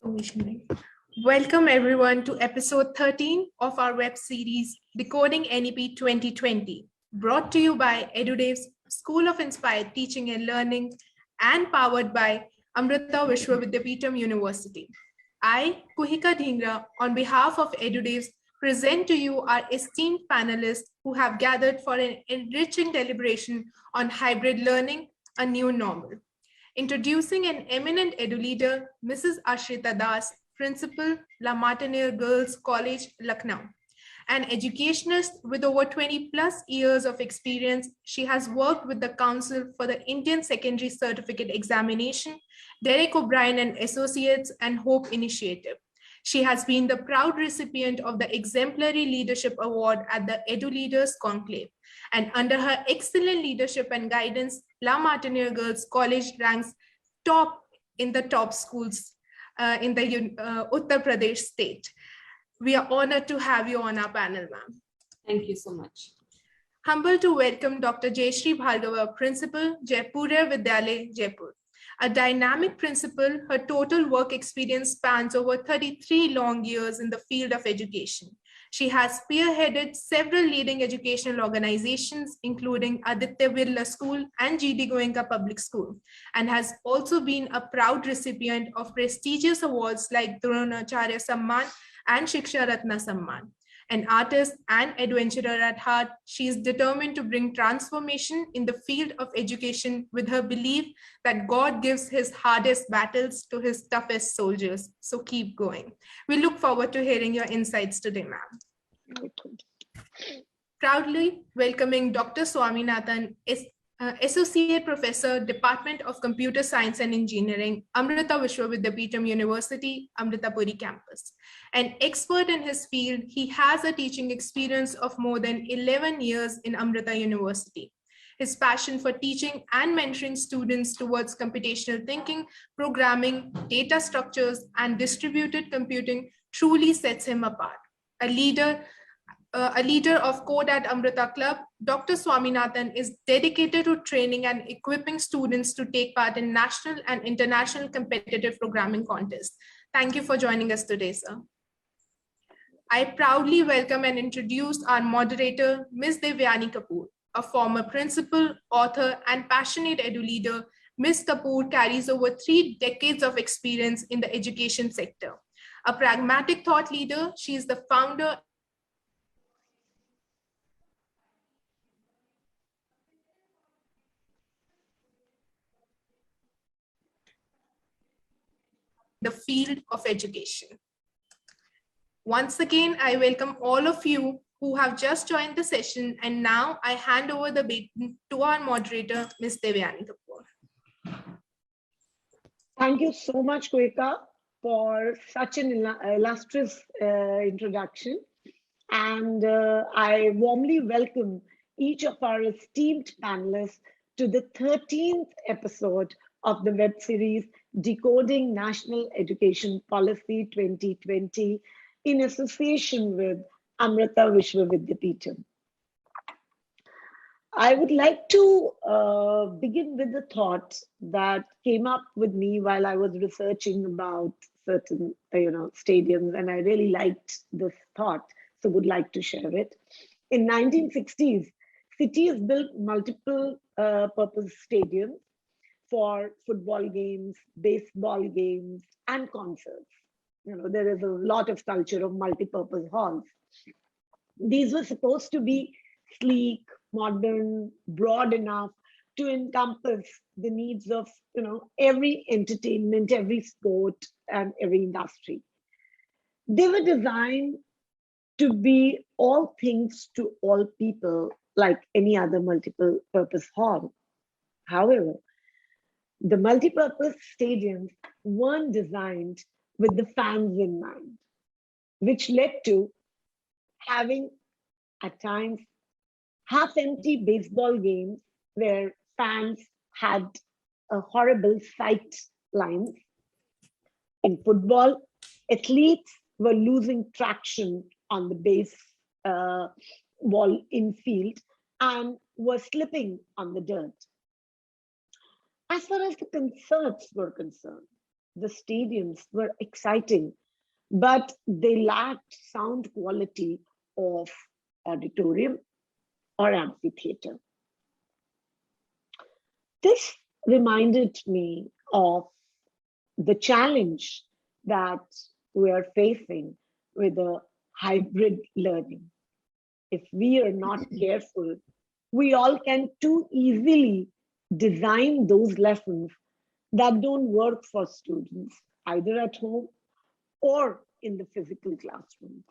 Commissioning. Welcome everyone to episode 13 of our web series Decoding NEP 2020, brought to you by Edudevs, School of Inspired Teaching and Learning, and powered by Amrita Vishwa Vidyapeetham University. I, Kuhika Dhingra, on behalf of Edudevs, present to you our esteemed panelists who have gathered for an enriching deliberation on hybrid learning, a new normal. Introducing an eminent edu leader, Mrs. Ashrita Das, Principal, La Martiniere Girls College, Lucknow. An educationist with over 20 plus years of experience, she has worked with the Council for the Indian Secondary Certificate Examination, Derek O'Brien and Associates, and Hope Initiative. She has been the proud recipient of the Exemplary Leadership Award at the Edu Leaders Conclave. And under her excellent leadership and guidance, La Martiniere Girls College ranks top in the top schools in the Uttar Pradesh state. We are honored to have you on our panel, ma'am. Thank you so much. Humble to welcome Dr. Jayashree Bhargava, Principal, Jaipurya Vidyalaya, Jaipur. A dynamic principal, her total work experience spans over 33 long years in the field of education. She has spearheaded several leading educational organizations, including Aditya Birla School and GD Goenka Public School, and has also been a proud recipient of prestigious awards like Dronacharya Samman and Shiksha Ratna Samman. An artist and adventurer at heart, she is determined to bring transformation in the field of education with her belief that God gives his hardest battles to his toughest soldiers. So keep going. We look forward to hearing your insights today, ma'am. Proudly welcoming Dr. Swaminathan, Associate Professor, Department of Computer Science and Engineering, Amrita Vishwa Vidyapeetham University, Amritapuri campus. An expert in his field, he has a teaching experience of more than 11 years in Amrita University. His passion for teaching and mentoring students towards computational thinking, programming, data structures, and distributed computing truly sets him apart. A leader of Code at Amrita Club, Dr. Swaminathan is dedicated to training and equipping students to take part in national and international competitive programming contests. Thank you for joining us today, sir. I proudly welcome and introduce our moderator, Ms. Devyani Kapoor, a former principal, author, and passionate edu leader. Ms. Kapoor carries over 3 decades of experience in the education sector. A pragmatic thought leader, she is the founder the field of education. Once again, I welcome all of you who have just joined the session, and now I hand over the baton to our moderator, Ms. Devyani Kapoor. Thank you so much, Kuhika, for such an illustrious introduction. And I warmly welcome each of our esteemed panelists to the 13th episode of the web series Decoding National Education Policy 2020 in association with Amrita Vishwa Vidyapeetham. I would like to begin with the thought that came up with me while I was researching about certain stadiums, and I really liked this thought, so would like to share it. In 1960s, cities built multiple purpose stadiums for football games, baseball games, and concerts. There is a lot of culture of multi-purpose halls. These were supposed to be sleek, modern, broad enough to encompass the needs of every entertainment, every sport, and every industry. They were designed to be all things to all people, like any other multiple purpose hall. However, the multi-purpose stadiums weren't designed with the fans in mind, which led to having at times half-empty baseball games where fans had a horrible sight lines. In football, athletes were losing traction on the base ball infield and were slipping on the dirt. As far as the concerts were concerned, the stadiums were exciting, but they lacked sound quality of auditorium or amphitheater. This reminded me of the challenge that we are facing with a hybrid learning. If we are not careful, we all can too easily design those lessons that don't work for students, either at home or in the physical classroom.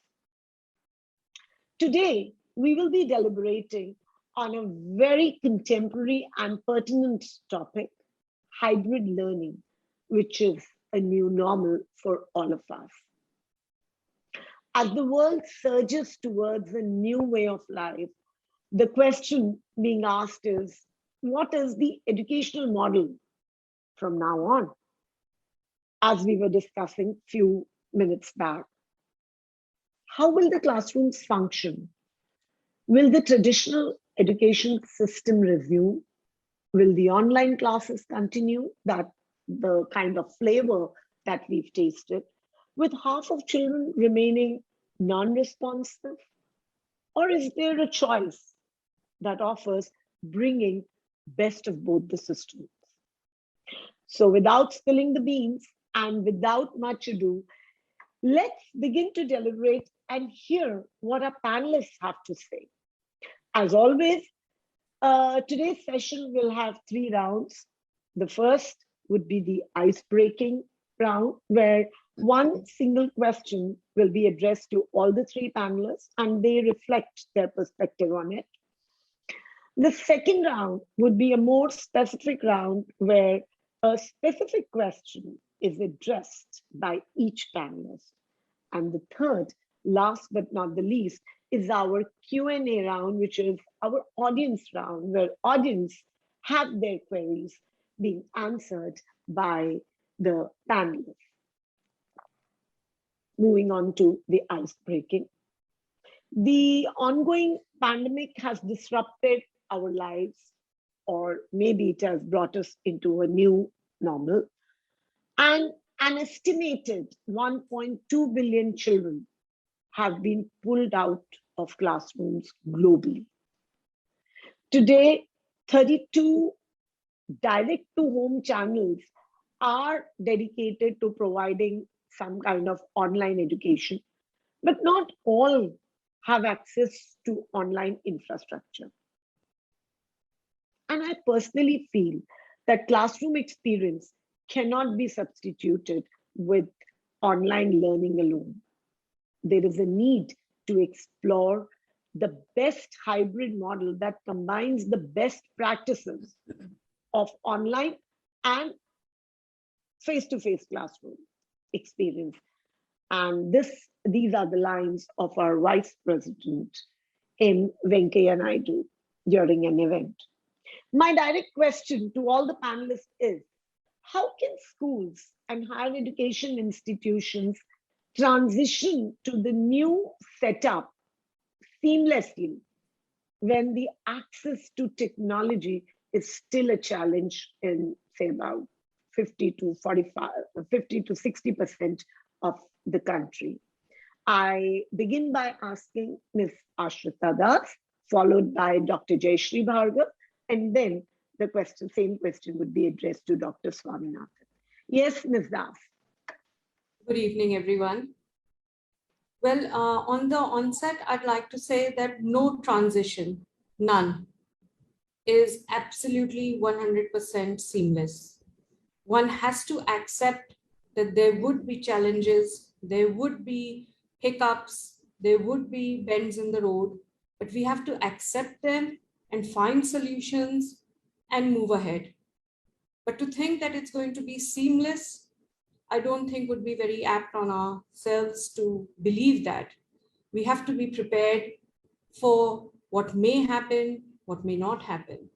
Today, we will be deliberating on a very contemporary and pertinent topic, hybrid learning, which is a new normal for all of us. As the world surges towards a new way of life, the question being asked is, what is the educational model from now on? As we were discussing a few minutes back, how will the classrooms function? Will the traditional education system resume? Will the online classes continue, that the kind of flavor that we've tasted, with half of children remaining non-responsive? Or is there a choice that offers bringing best of both the systems? So without spilling the beans and without much ado, let's begin to deliberate and hear what our panelists have to say. As always, today's session will have 3 rounds. The first would be the ice-breaking round, where one single question will be addressed to all the 3 panelists and they reflect their perspective on it. The second round would be a more specific round where a specific question is addressed by each panelist. And the third, last but not the least, is our Q&A round, which is our audience round, where audience have their queries being answered by the panelists. Moving on to the ice breaking. The ongoing pandemic has disrupted our lives, or maybe it has brought us into a new normal. And an estimated 1.2 billion children have been pulled out of classrooms globally. Today, 32 direct-to-home channels are dedicated to providing some kind of online education, but not all have access to online infrastructure. And I personally feel that classroom experience cannot be substituted with online learning alone. There is a need to explore the best hybrid model that combines the best practices of online and face-to-face classroom experience. And these are the lines of our Vice President, M. Venkaiah Naidu, during an event. My direct question to all the panelists is, how can schools and higher education institutions transition to the new setup seamlessly when the access to technology is still a challenge in, say, about 50 to 60% of the country? I begin by asking Ms. Ashrita Das, followed by Dr. Jayashree Bhargav, and then the same question would be addressed to Dr. Swaminathan. Yes, Ms. Das. Good evening, everyone. Well, on the onset, I'd like to say that no transition, none, is absolutely 100% seamless. One has to accept that there would be challenges, there would be hiccups, there would be bends in the road, but we have to accept them and find solutions and move ahead. But to think that it's going to be seamless, I don't think would be very apt on ourselves to believe that. We have to be prepared for what may happen, what may not happen.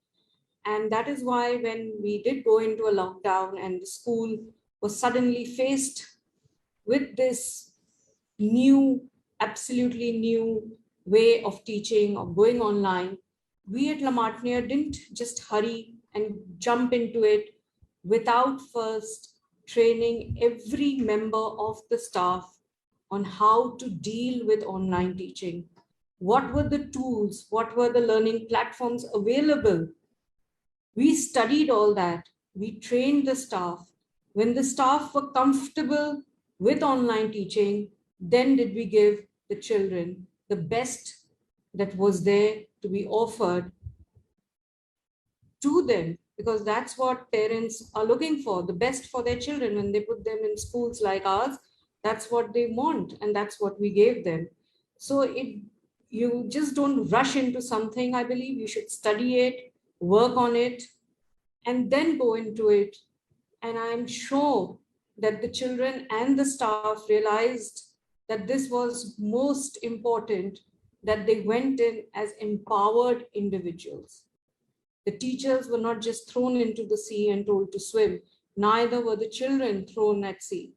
And that is why when we did go into a lockdown and the school was suddenly faced with this new, absolutely new way of teaching or going online, we at La Martiniere didn't just hurry and jump into it without first training every member of the staff on how to deal with online teaching. What were the tools? What were the learning platforms available? We studied all that. We trained the staff. When the staff were comfortable with online teaching, then did we give the children the best that was there to be offered to them, because that's what parents are looking for, the best for their children. When they put them in schools like ours, that's what they want, and that's what we gave them. So you just don't rush into something. I believe you should study it, work on it, and then go into it. And I'm sure that the children and the staff realized that this was most important, that they went in as empowered individuals. The teachers were not just thrown into the sea and told to swim, neither were the children thrown at sea.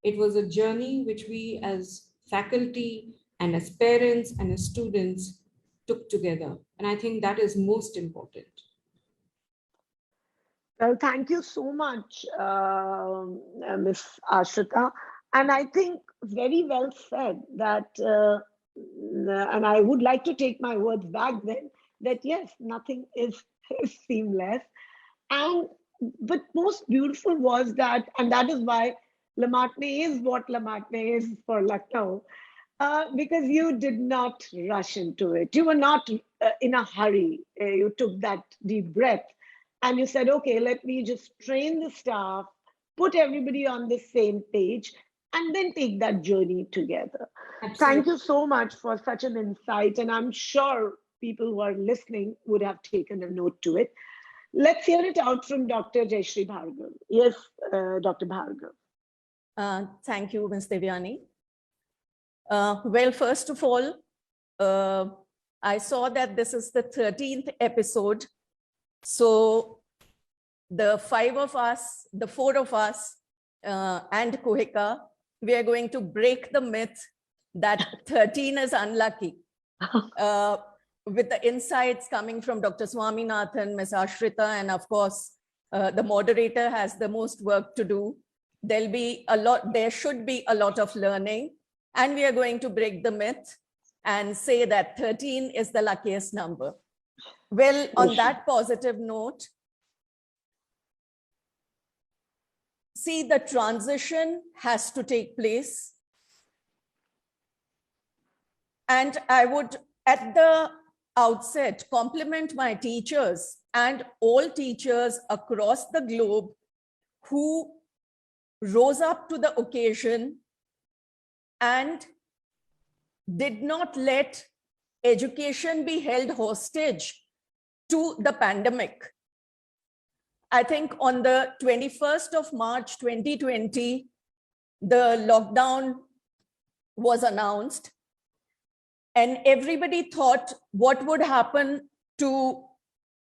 It was a journey which we as faculty and as parents and as students took together. And I think that is most important. Well, thank you so much, Ms. Ashrita. And I think very well said that, and I would like to take my words back then, that yes, nothing is seamless. But most beautiful was that, and that is why La Martini is what La Martini is for Lucknow, because you did not rush into it. You were not in a hurry. You took that deep breath and you said, okay, let me just train the staff, put everybody on the same page, and then take that journey together. Absolutely. Thank you so much for such an insight. And I'm sure people who are listening would have taken a note to it. Let's hear it out from Dr. Jayashree Bhargav. Yes, Dr. Bhargav. Thank you, Ms. Devyani. Well, first of all, I saw that this is the 13th episode. So the 5 of us, the 4 of us, and Kuhika, we are going to break the myth that 13 is unlucky. With the insights coming from Dr. Swaminathan, Ms. Ashrita, and of course, the moderator has the most work to do. There should be a lot of learning, and we are going to break the myth and say that 13 is the luckiest number. Well, on that positive note, see, the transition has to take place. And I would, at the outset, compliment my teachers and all teachers across the globe who rose up to the occasion and did not let education be held hostage to the pandemic. I think on the 21st of March, 2020, the lockdown was announced, and everybody thought what would happen to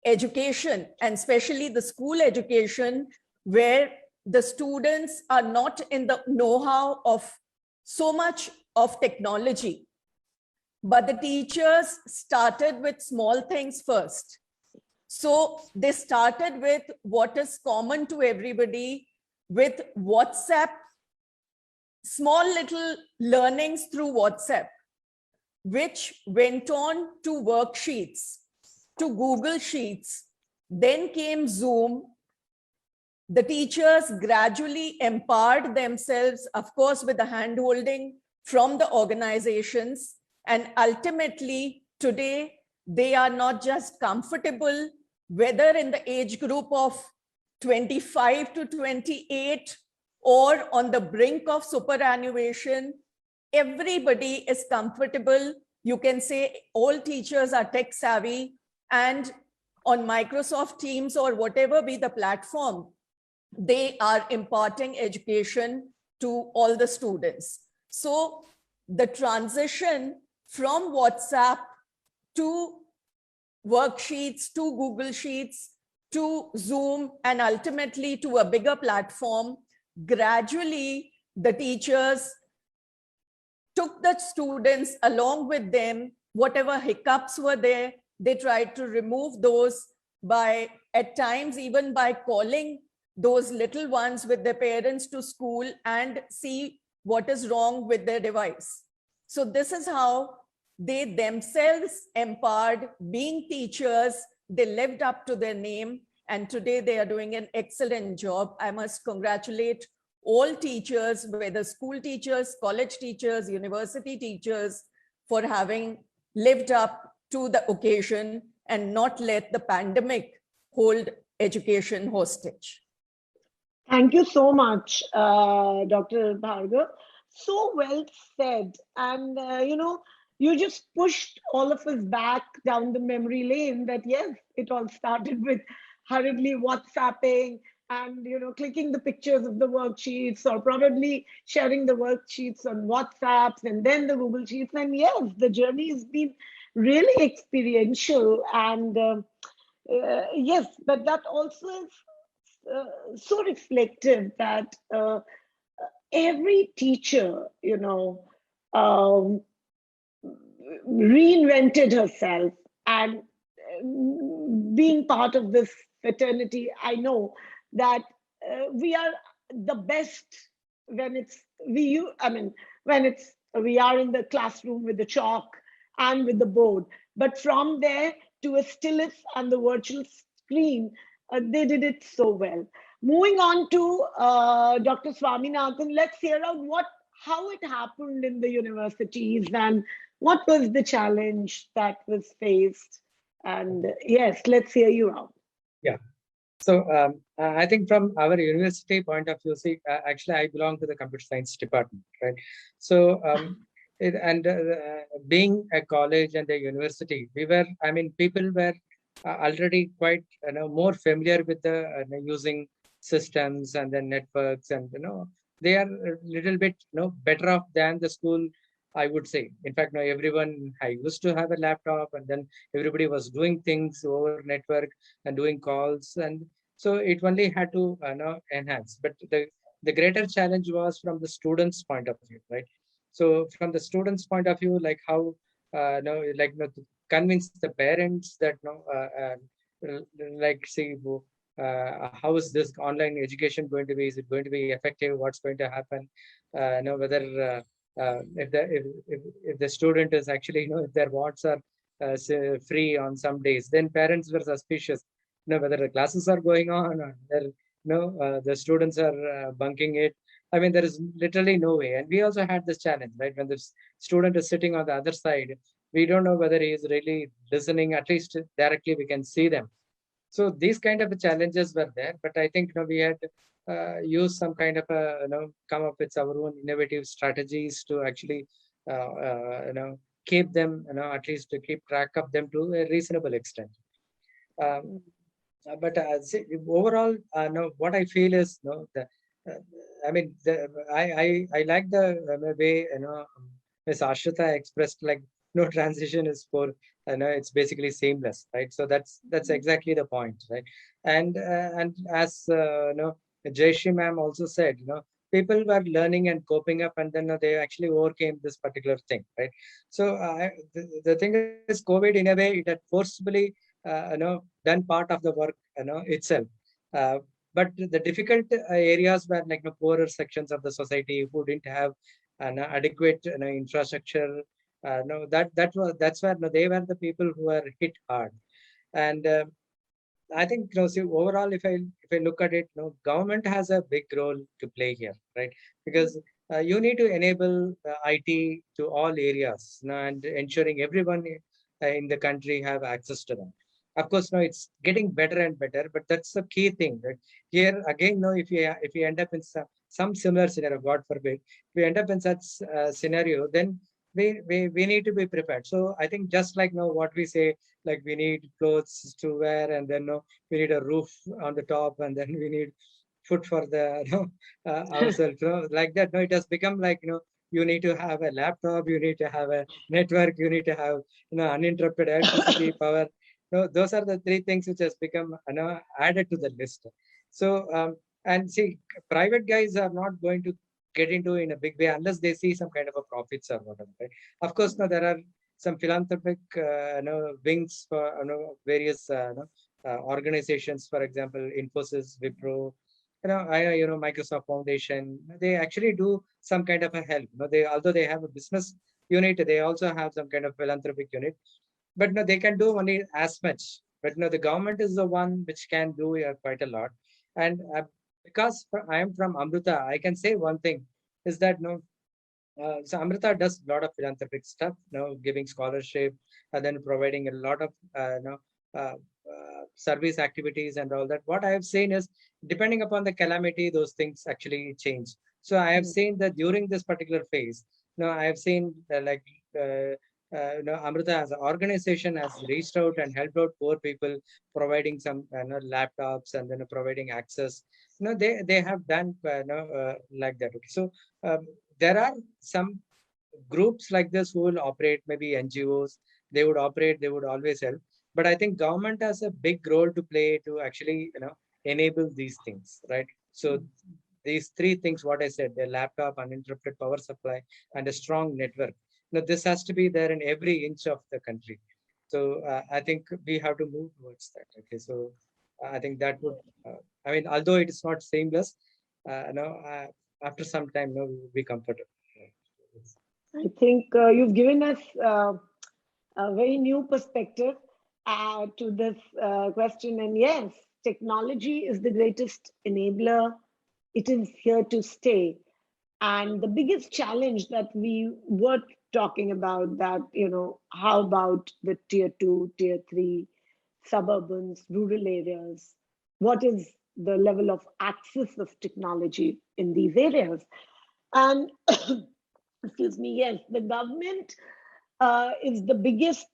education, and especially the school education, where the students are not in the know-how of so much of technology. But the teachers started with small things first. So they started with what is common to everybody, with WhatsApp, small little learnings through WhatsApp, which went on to worksheets, to Google Sheets. Then came Zoom. The teachers gradually empowered themselves, of course, with the hand-holding from the organizations. And ultimately, today, they are not just comfortable, whether in the age group of 25 to 28 or on the brink of superannuation, everybody is comfortable. You can say all teachers are tech savvy, and on Microsoft Teams or whatever be the platform, they are imparting education to all the students. So the transition from WhatsApp to worksheets, to Google Sheets, to Zoom, and ultimately to a bigger platform, gradually the teachers took the students along with them. Whatever hiccups were there, they tried to remove those by, at times, even by calling those little ones with their parents to school and see what is wrong with their device. So this is how they themselves empowered, being teachers, they lived up to their name, and today they are doing an excellent job. I must congratulate all teachers, whether school teachers, college teachers, university teachers, for having lived up to the occasion and not let the pandemic hold education hostage. Thank you so much, Dr. Bhargav. So well said. And, you just pushed all of us back down the memory lane that, yes, it all started with hurriedly WhatsApping and, clicking the pictures of the worksheets, or probably sharing the worksheets on WhatsApps and then the Google Sheets. And yes, the journey has been really experiential. And yes, but that also is so reflective that every teacher, reinvented herself. And being part of this fraternity, I know that we are the best when we are in the classroom with the chalk and with the board. But from there to a stylus and the virtual screen, they did it so well. Moving on to Dr. Swaminathan, let's hear out how it happened in the universities and what was the challenge that was faced. And yes, let's hear you out. Yeah. So I think from our university point of view, see, actually I belong to the computer science department, right? So being a college and a university, people were already quite more familiar with the using systems and then networks, and they are a little bit better off than the school, I would say. In fact, I used to have a laptop, and then everybody was doing things over network and doing calls, and so it only had to enhance. But the greater challenge was from the students' point of view, right? So from the students' point of view, like how to convince the parents that how is this online education going to be? Is it going to be effective? What's going to happen? Whether if the student is actually if their watts are free on some days, then parents were suspicious. Whether the classes are going on, or the students are bunking it. I mean, there is literally no way. And we also had this challenge, right? When the student is sitting on the other side, we don't know whether he is really listening. At least directly we can see them. So these kind of challenges were there, but I think we had used some kind of come up with our own innovative strategies to actually keep them at least to keep track of them to a reasonable extent. But overall, what I feel is I like the way Ms. Ashrita expressed, like no transition is for it's basically seamless, right? So that's exactly the point, right? And as Jayashree ma'am also said, people were learning and coping up, and then they actually overcame this particular thing, right? So the thing is, COVID in a way it had forcibly done part of the work itself. But the difficult areas were like the poorer sections of the society who didn't have an adequate infrastructure. That's where they were the people who were hit hard. And I think see, overall, if I look at it, government has a big role to play here, right? Because you need to enable IT to all areas, and ensuring everyone in the country have access to them. Of course, it's getting better and better, but that's the key thing, right? Here again, if you end up in some similar scenario, God forbid, if we end up in such scenario, then we need to be prepared. So I think just like what we say, like we need clothes to wear, and then we need a roof on the top, and then we need food for the ourselves. Like that. It has become like you need to have a laptop, you need to have a network, you need to have uninterrupted electricity power. Those are the three things which has become added to the list. So and see, private guys are not going to get into in a big way unless they see some kind of a profits or whatever. Right? Of course, there are some philanthropic wings for various organizations. For example, Infosys, Wipro, Microsoft Foundation, they actually do some kind of a help. Although they have a business unit, they also have some kind of philanthropic unit. But no, they can do only as much. But no, the government is the one which can do quite a lot. And because I am from Amrita, I can say one thing is that so Amrita does a lot of philanthropic stuff, giving scholarship and then providing a lot of service activities and all that. What I have seen is, depending upon the calamity, those things actually change. So I have seen that during this particular phase, I have seen Amrita as an organization has reached out and helped out poor people, providing some laptops and then providing access. They have done like that. Okay. So there are some groups like this who will operate, maybe NGOs. They would operate. They would always help. But I think government has a big role to play to actually enable these things, right? So these three things, what I said, the laptop, uninterrupted power supply, and a strong network. This has to be there in every inch of the country. So I think we have to move towards that. Okay, so I think that would, although it is not seamless, after some time, we will be comfortable. I think you've given us a very new perspective to this question. And yes, technology is the greatest enabler. It is here to stay. And the biggest challenge that we were talking about, that, how about the tier 2, tier 3, suburbans, rural areas? What is the level of access of technology in these areas? And excuse me, yes, the government is the biggest,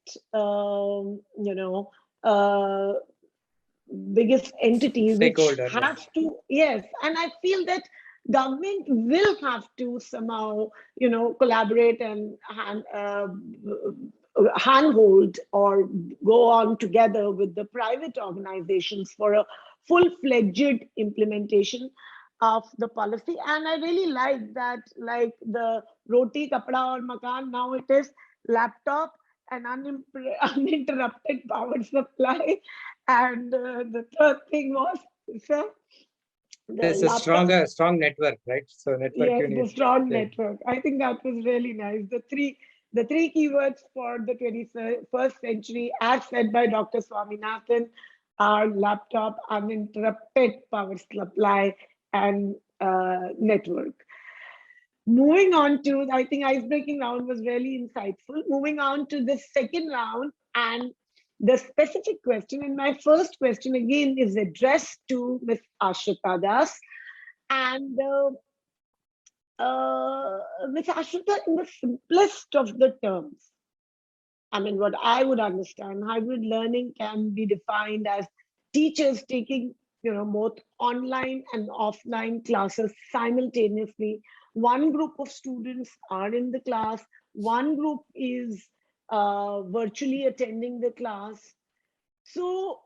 biggest entity which has to, yes. And I feel that government will have to somehow, collaborate and handhold or go on together with the private organizations for a full-fledged implementation of the policy. And I really like that, like the roti, kapda or makan, now it is laptop and uninterrupted power supply. And the third thing was, sir, there's a strong network, right? So network. Yes, the strong network. I think that was really nice. The three keywords for the 21st century, as said by Dr. Swaminathan, are laptop, uninterrupted power supply, and network. Moving on to, I think icebreaking round was really insightful. Moving on to the second round and the specific question. And my first question again is addressed to Ms. Ashrita Das. And Ms. Ashrita, in the simplest of the terms, what I would understand, hybrid learning can be defined as teachers taking, both online and offline classes simultaneously. One group of students are in the class, one group is virtually attending the class. So,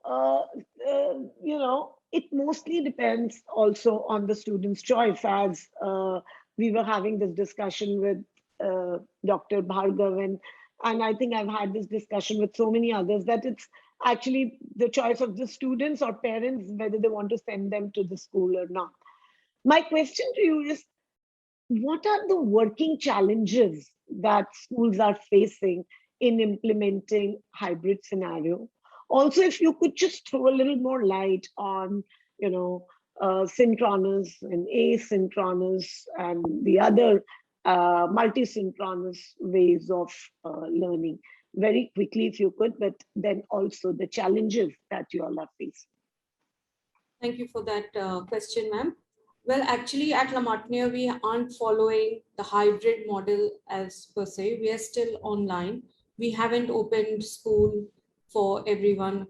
it mostly depends also on the student's choice, as we were having this discussion with Dr. Bhargav, and I think I've had this discussion with so many others, that it's actually the choice of the students or parents whether they want to send them to the school or not. My question to you is, what are the working challenges that schools are facing in implementing hybrid scenario? Also, if you could just throw a little more light on, synchronous and asynchronous and the other multi-synchronous ways of learning. Very quickly, if you could, but then also the challenges that you all are facing. Thank you for that question, ma'am. Well, actually, at La Martiniere, we aren't following the hybrid model as per se. We are still online. We haven't opened school for everyone.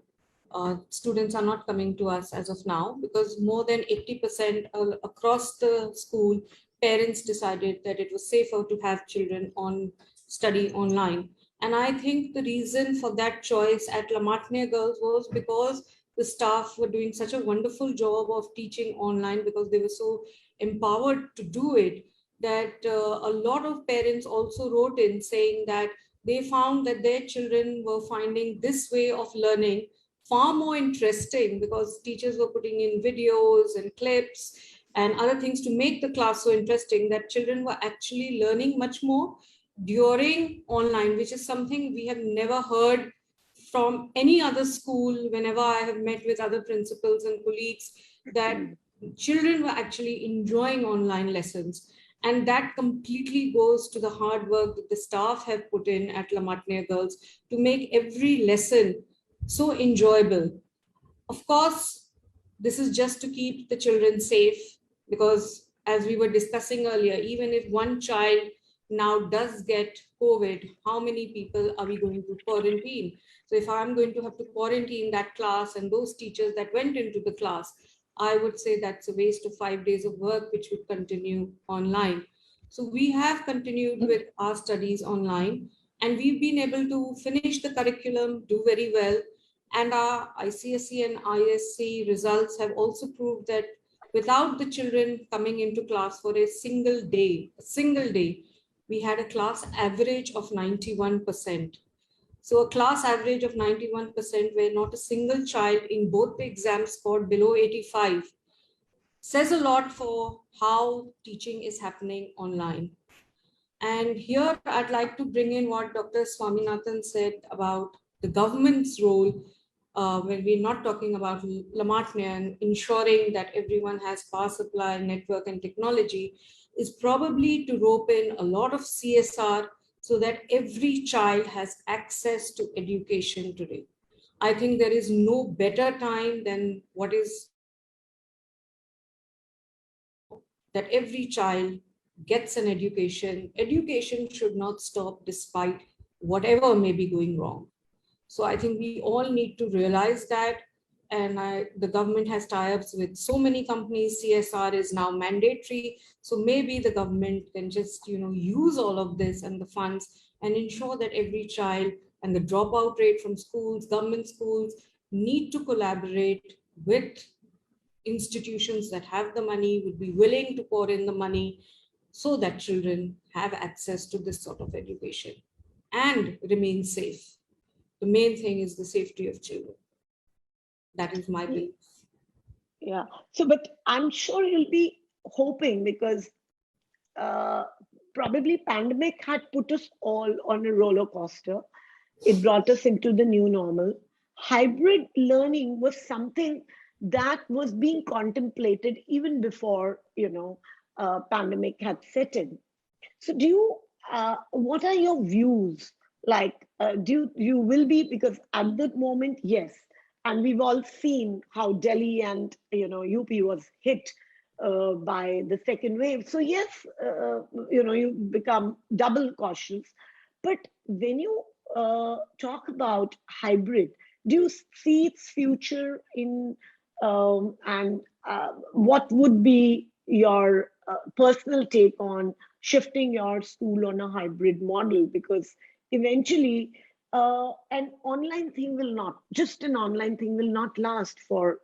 Students are not coming to us as of now, because more than 80% across the school, parents decided that it was safer to have children study online. And I think the reason for that choice at La Martiniere Girls was because the staff were doing such a wonderful job of teaching online, because they were so empowered to do it, that a lot of parents also wrote in saying that they found that their children were finding this way of learning far more interesting because teachers were putting in videos and clips and other things to make the class so interesting that children were actually learning much more during online, which is something we have never heard from any other school. Whenever I have met with other principals and colleagues, that children were actually enjoying online lessons. And that completely goes to the hard work that the staff have put in at La Martiniere Girls to make every lesson so enjoyable. Of course, this is just to keep the children safe, because as we were discussing earlier, even if one child now does get COVID, how many people are we going to quarantine? So if I'm going to have to quarantine that class and those teachers that went into the class, I would say that's a waste of 5 days of work, which would continue online. So we have continued with our studies online, and we've been able to finish the curriculum, do very well. And our ICSE and ISC results have also proved that without the children coming into class for a single day, we had a class average of 91%. So a class average of 91% where not a single child in both the exams scored below 85 says a lot for how teaching is happening online. And here I'd like to bring in what Dr. Swaminathan said about the government's role when we're not talking about La Martiniere and ensuring that everyone has power supply, network, and technology, is probably to rope in a lot of CSR so that every child has access to education today. I think there is no better time than what is that every child gets an education. Education should not stop despite whatever may be going wrong. So I think we all need to realize that, and the government has tie-ups with so many companies. CSR is now mandatory. So maybe the government can just, use all of this and the funds and ensure that every child, and the dropout rate from schools, government schools, need to collaborate with institutions that have the money, would be willing to pour in the money so that children have access to this sort of education and remain safe. The main thing is the safety of children. That is my belief. Yeah. So, but I'm sure you'll be hoping, because probably pandemic had put us all on a roller coaster. It brought us into the new normal. Hybrid learning was something that was being contemplated even before, pandemic had set in. So do you, what are your views? Like, you will be, because at that moment, yes, and we've all seen how Delhi and, UP was hit by the second wave. So yes, you become double cautious. But when you talk about hybrid, do you see its future in, and what would be your personal take on shifting your school on a hybrid model? Because eventually an online thing will not last for.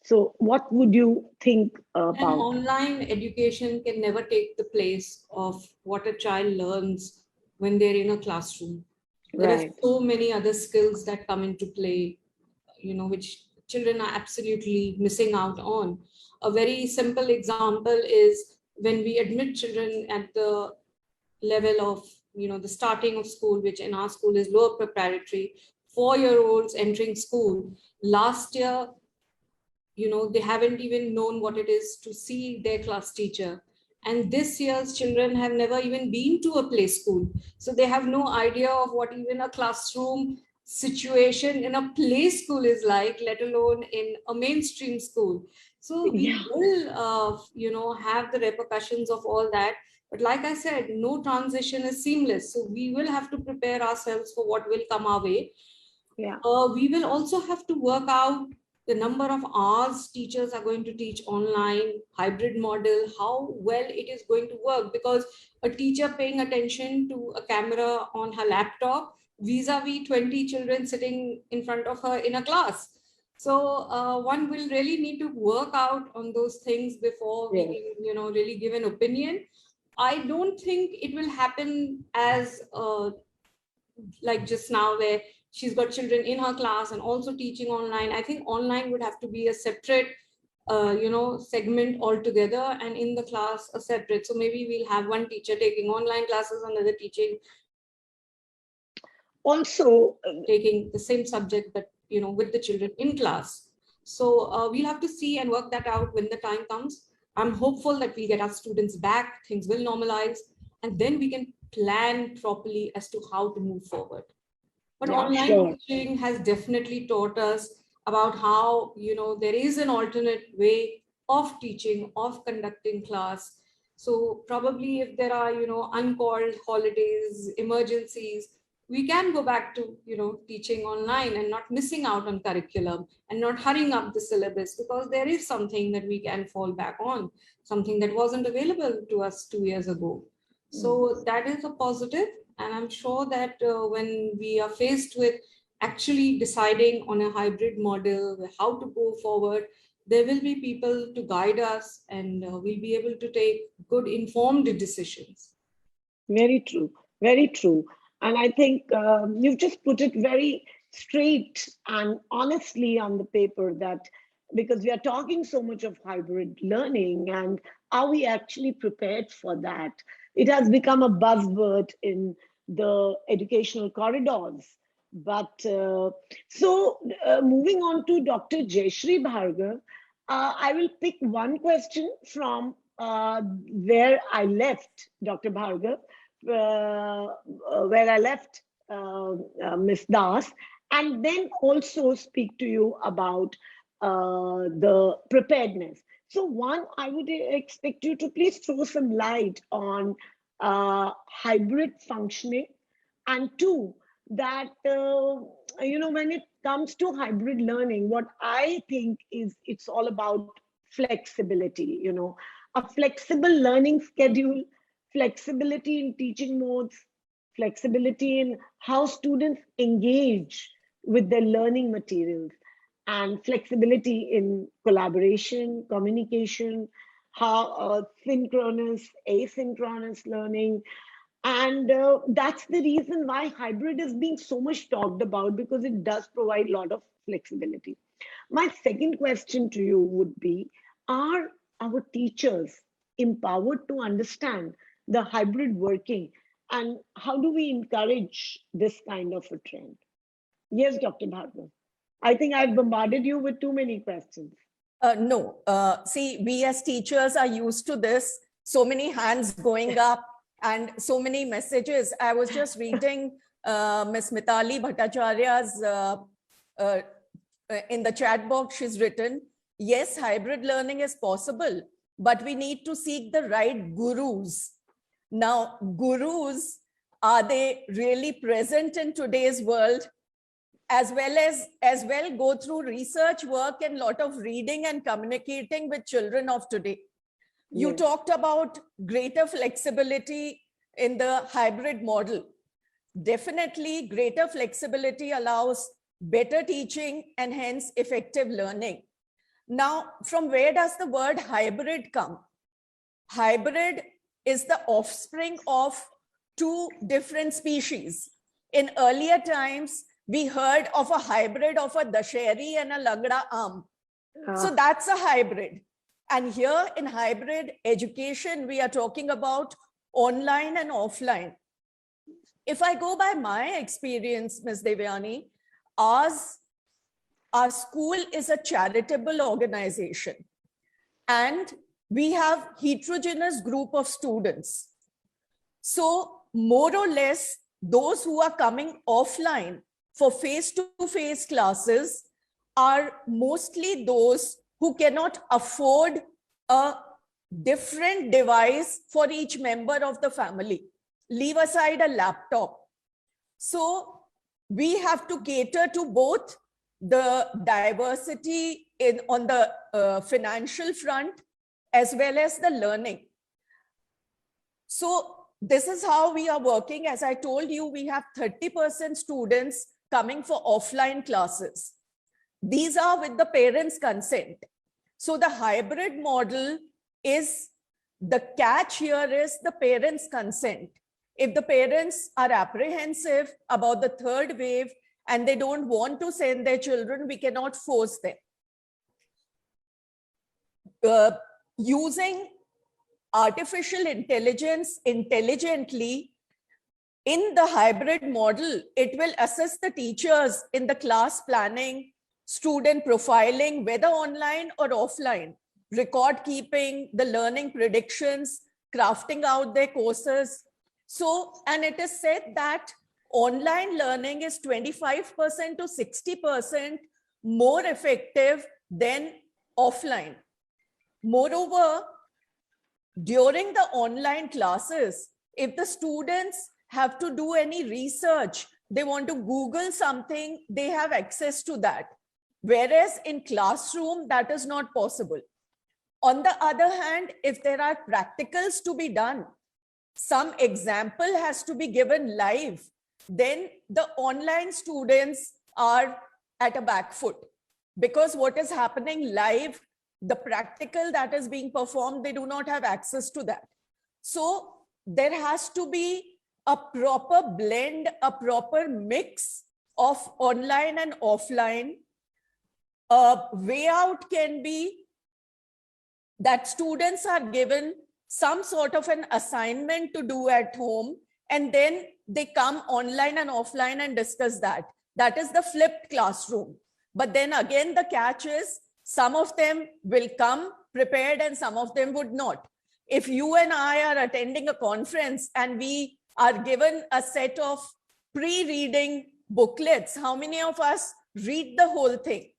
So what would you think about? And online education can never take the place of what a child learns when they're in a classroom. There are so many other skills that come into play, which children are absolutely missing out on. A very simple example is when we admit children at the level of, the starting of school, which in our school is lower preparatory, 4-year-olds entering school. Last year, they haven't even known what it is to see their class teacher. And this year's children have never even been to a play school. So they have no idea of what even a classroom situation in a play school is like, let alone in a mainstream school. So we will, have the repercussions of all that. But like I said, no transition is seamless. So we will have to prepare ourselves for what will come our way. Yeah. We will also have to work out the number of hours teachers are going to teach online, hybrid model, how well it is going to work, because a teacher paying attention to a camera on her laptop vis-a-vis 20 children sitting in front of her in a class. So one will really need to work out on those things before we can, really give an opinion. I don't think it will happen as like just now where she's got children in her class and also teaching online. I think online would have to be a separate segment altogether, and in the class a separate. So maybe we'll have one teacher taking online classes, another teaching Also, taking the same subject, but with the children in class. So we'll have to see and work that out when the time comes. I'm hopeful that we'll get our students back, things will normalize, and then we can plan properly as to how to move forward. But Yeah, online sure. teaching has definitely taught us about how, there is an alternate way of teaching, of conducting class. So probably if there are, uncalled holidays, emergencies, we can go back to, teaching online and not missing out on curriculum and not hurrying up the syllabus, because there is something that we can fall back on, something that wasn't available to us 2 years ago. So that is a positive. And I'm sure that when we are faced with actually deciding on a hybrid model, how to go forward, there will be people to guide us, and we'll be able to take good informed decisions. Very true. Very true. And I think you've just put it very straight and honestly on the paper, that because we are talking so much of hybrid learning, and are we actually prepared for that? It has become a buzzword in the educational corridors. But moving on to Dr. Jayashree Bhargav, I will pick one question from where I left, Dr. Bhargav, where I left Ms. Das, and then also speak to you about the preparedness. So one, I would expect you to please throw some light on hybrid functioning, and two, that when it comes to hybrid learning, what I think is it's all about flexibility, a flexible learning schedule, flexibility in teaching modes, flexibility in how students engage with their learning materials, and flexibility in collaboration, communication, how synchronous, asynchronous learning. And that's the reason why hybrid is being so much talked about, because it does provide a lot of flexibility. My second question to you would be, are our teachers empowered to understand the hybrid working, and how do we encourage this kind of a trend? Yes, Dr. Bhargav. I think I've bombarded you with too many questions. No, see, we as teachers are used to this, so many hands going up and so many messages. I was just reading Ms. Mitali Bhattacharya's in the chat box. She's written, yes, hybrid learning is possible, but we need to seek the right gurus. Now, gurus, are they really present in today's world? As well go through research work and lot of reading and communicating with children of today. You talked about greater flexibility in the hybrid model. Definitely greater flexibility allows better teaching and hence effective learning. Now, from where does the word hybrid come? Hybrid is the offspring of two different species. In earlier times, we heard of a hybrid of a dasheri and a lagda aam. So that's a hybrid. And here in hybrid education, we are talking about online and offline. If I go by my experience, Ms. Devyani, our school is a charitable organization, and we have heterogeneous group of students. So more or less, those who are coming offline for face-to-face classes are mostly those who cannot afford a different device for each member of the family. Leave aside a laptop. So we have to cater to both the diversity on the financial front as well as the learning. So this is how we are working. As I told you, we have 30% students coming for offline classes. These are with the parents' consent. So the hybrid model is, the catch here is the parents' consent. If the parents are apprehensive about the third wave and they don't want to send their children, we cannot force them. Using artificial intelligence intelligently in the hybrid model, it will assist the teachers in the class planning, student profiling, whether online or offline, record keeping, the learning predictions, crafting out their courses. So, and it is said that online learning is 25% to 60% more effective than offline. Moreover, during the online classes, if the students have to do any research, they want to Google something, they have access to that. Whereas in classroom, that is not possible. On the other hand, if there are practicals to be done, some example has to be given live, then the online students are at a back foot, because what is happening live, the practical that is being performed, they do not have access to that. So there has to be a proper blend, a proper mix of online and offline. A way out can be that students are given some sort of an assignment to do at home, and then they come online and offline and discuss that. That is the flipped classroom. But then again, the catch is some of them will come prepared and some of them would not. If you and I are attending a conference and we are given a set of pre-reading booklets, how many of us read the whole thing?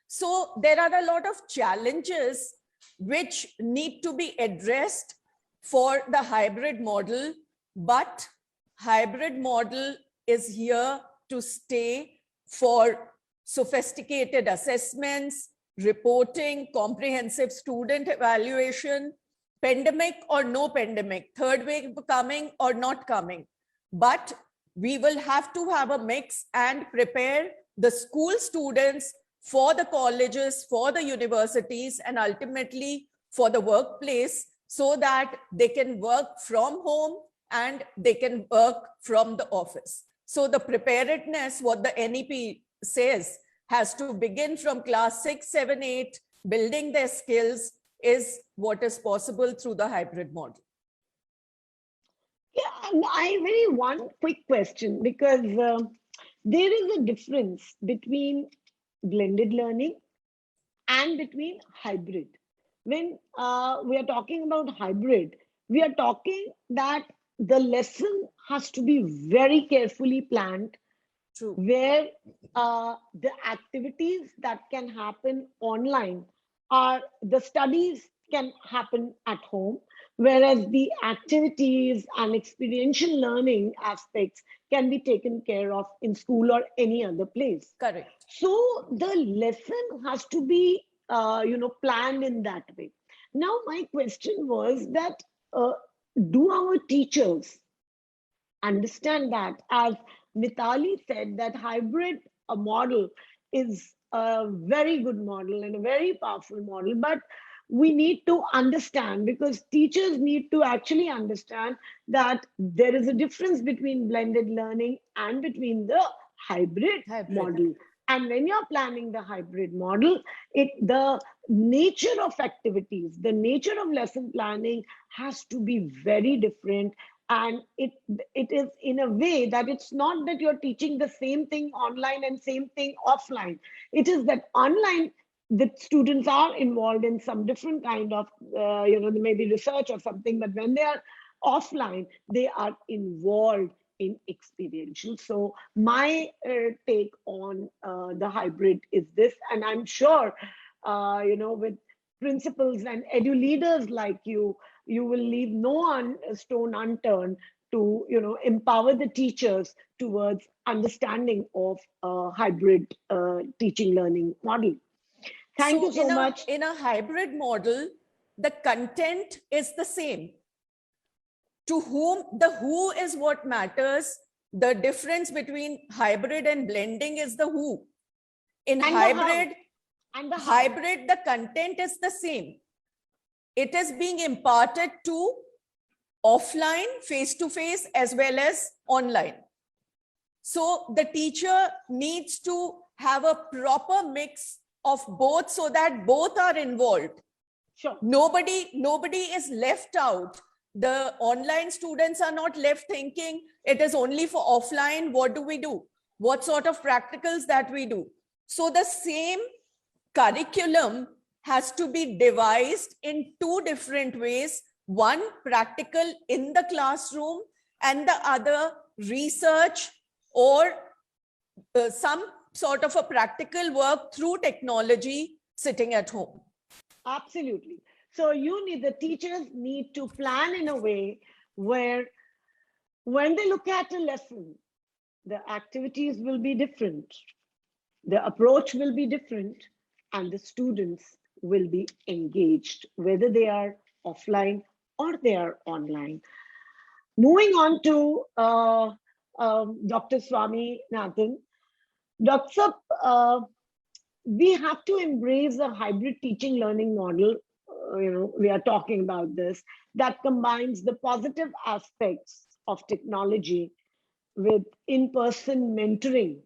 So there are a lot of challenges which need to be addressed for the hybrid model, but hybrid model is here to stay for sophisticated assessments, reporting, comprehensive student evaluation, pandemic or no pandemic, third wave coming or not coming. But we will have to have a mix and prepare the school students for the colleges, for the universities, and ultimately for the workplace, so that they can work from home and they can work from the office. So the preparedness, what the NEP says, has to begin from class 6, 7, 8, building their skills is what is possible through the hybrid model. Yeah, and one quick question, because there is a difference between blended learning and between hybrid. When we are talking about hybrid, we are talking that the lesson has to be very carefully planned. True. Where the activities that can happen online are the studies can happen at home, whereas the activities and experiential learning aspects can be taken care of in school or any other place. Correct. So the lesson has to be planned in that way. Now my question was that do our teachers understand that, as Mitali said, that hybrid model is a very good model and a very powerful model, but we need to understand, because teachers need to actually understand that there is a difference between blended learning and between the hybrid model. And when you're planning the hybrid model, the nature of activities, the nature of lesson planning has to be very different. And it is in a way that it's not that you're teaching the same thing online and same thing offline. It is that online, the students are involved in some different kind of, maybe research or something, but when they are offline, they are involved in experiential. So my take on the hybrid is this, and I'm sure, with principals and edu leaders like you will leave no stone unturned to, empower the teachers towards understanding of hybrid teaching learning model. Thank you so much. In a hybrid model, the content is the same. To whom, the who is what matters. The difference between hybrid and blending is the who. In hybrid, the content is the same. It is being imparted to offline, face-to-face, as well as online. So the teacher needs to have a proper mix of both so that both are involved. Sure. Nobody is left out. The online students are not left thinking it is only for offline. What do we do? What sort of practicals that we do? So the same curriculum has to be devised in two different ways. One, practical in the classroom, and the other, research or some sort of a practical work through technology sitting at home. Absolutely. So the teachers need to plan in a way where when they look at a lesson, the activities will be different, the approach will be different, and the students will be engaged, whether they are offline or they are online. Moving on to Dr. Swaminathan. Dr. We have to embrace a hybrid teaching learning model. We are talking about this, that combines the positive aspects of technology with in-person mentoring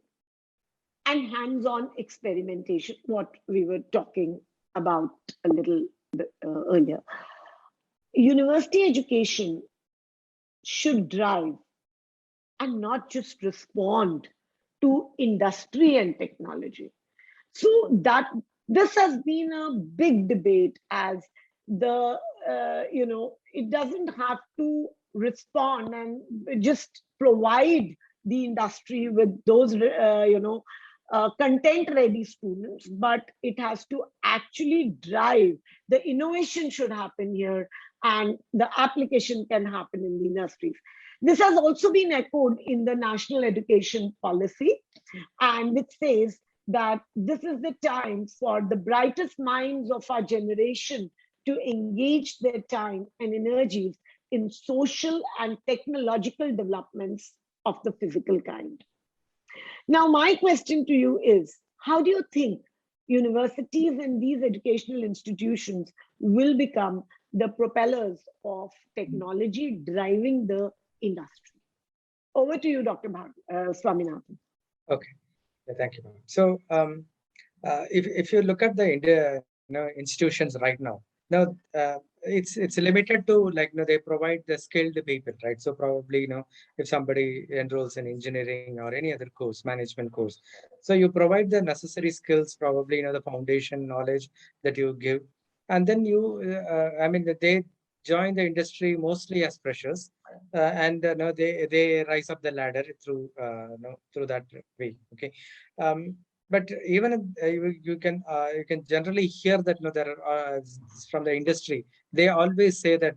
and hands-on experimentation, what we were talking about a little bit, earlier. University education should drive and not just respond to industry and technology. So that this has been a big debate, as the it doesn't have to respond and just provide the industry with those content ready students, but it has to actually drive. The innovation should happen here and the application can happen in the industries. This has also been echoed in the national education policy, and it says that this is the time for the brightest minds of our generation to engage their time and energies in social and technological developments of the physical kind. Now, my question to you is, how do you think universities and these educational institutions will become the propellers of technology driving the industry? Over to you, Dr. Swaminathan. Okay, thank you. So if you look at the India institutions right now, it's limited to they provide the skilled people, right? So probably if somebody enrolls in engineering or any other course, management course, so you provide the necessary skills, probably the foundation knowledge that you give, and then they join the industry mostly as freshers, and they rise up the ladder through through that way. Okay. But even you can generally hear that there are from the industry, they always say that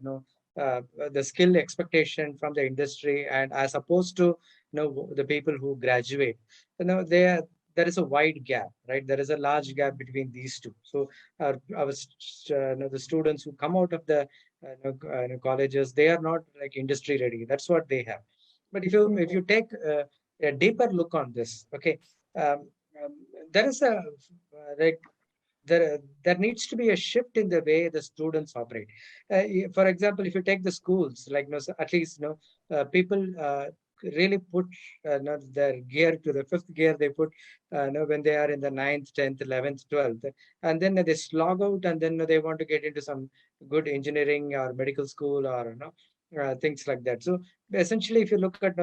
the skill expectation from the industry, and as opposed to the people who graduate, there is a wide gap, right? There is a large gap between these two. So the students who come out of the colleges, they are not like industry ready. That's what they have. But if you take a deeper look on this, okay, there is a there needs to be a shift in the way the students operate. For example, if you take the schools, at least people really put their gear to the fifth gear. They put when they are in the 9th, 10th, 11th, 12th, and then they slog out, and then they want to get into some good engineering or medical school or things like that. So essentially, if you look at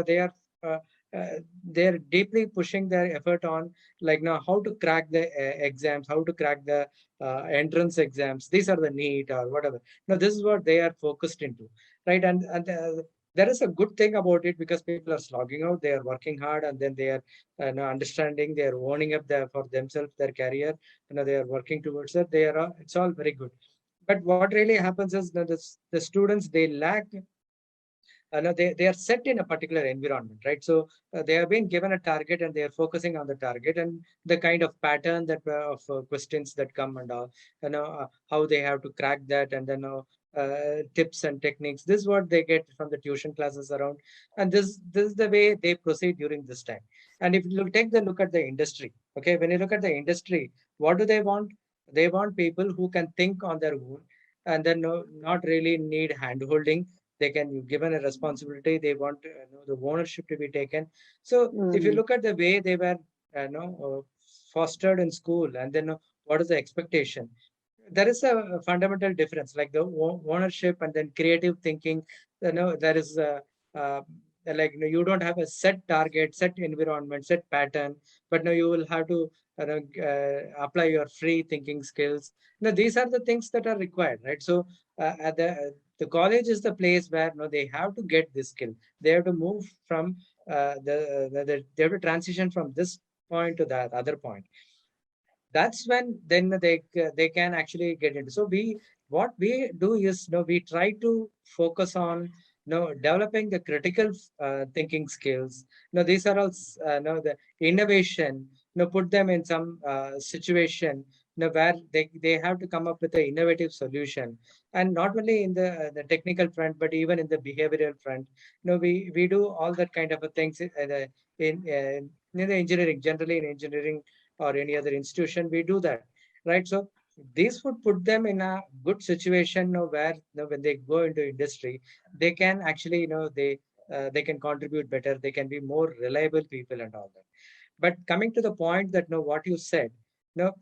they're deeply pushing their effort on how to crack the exams, how to crack the entrance exams. These are the NEET or whatever. This is what they are focused into, right? And there is a good thing about it, because people are slogging out, they are working hard, and then they are understanding, they are owning up for themselves their career. They are working towards it. It's all very good. But what really happens is that the students, they lack. They are set in a particular environment, right? So they have been given a target, and they are focusing on the target and the kind of pattern that of questions that come, and all, how they have to crack that, and then tips and techniques. This is what they get from the tuition classes around, and this is the way they proceed during this time. And if you take the look at the industry, okay, when you look at the industry, what do they want? They want people who can think on their own, and then not really need hand holding, they can, you given a responsibility, they want the ownership to be taken. So if you look at the way they were fostered in school, and then what is the expectation, there is a fundamental difference, like the ownership and then creative thinking. There is uh, like you don't have a set target, set environment, set pattern, but now you will have to apply your free thinking skills. Now these are the things that are required, right? So at the college is the place where they have to get this skill. They have to move from they have to transition from this point to that other point. That's when then they can actually get into. So what we do is we try to focus on developing the critical thinking skills. These are all the innovation. Put them in some situation where they have to come up with an innovative solution, and not only in the technical front, but even in the behavioral front. We do all that kind of a things in the engineering, generally in engineering or any other institution, we do that, right? So this would put them in a good situation where when they go into industry, they can actually they can contribute better, they can be more reliable people and all that. But coming to the point that what you said, no,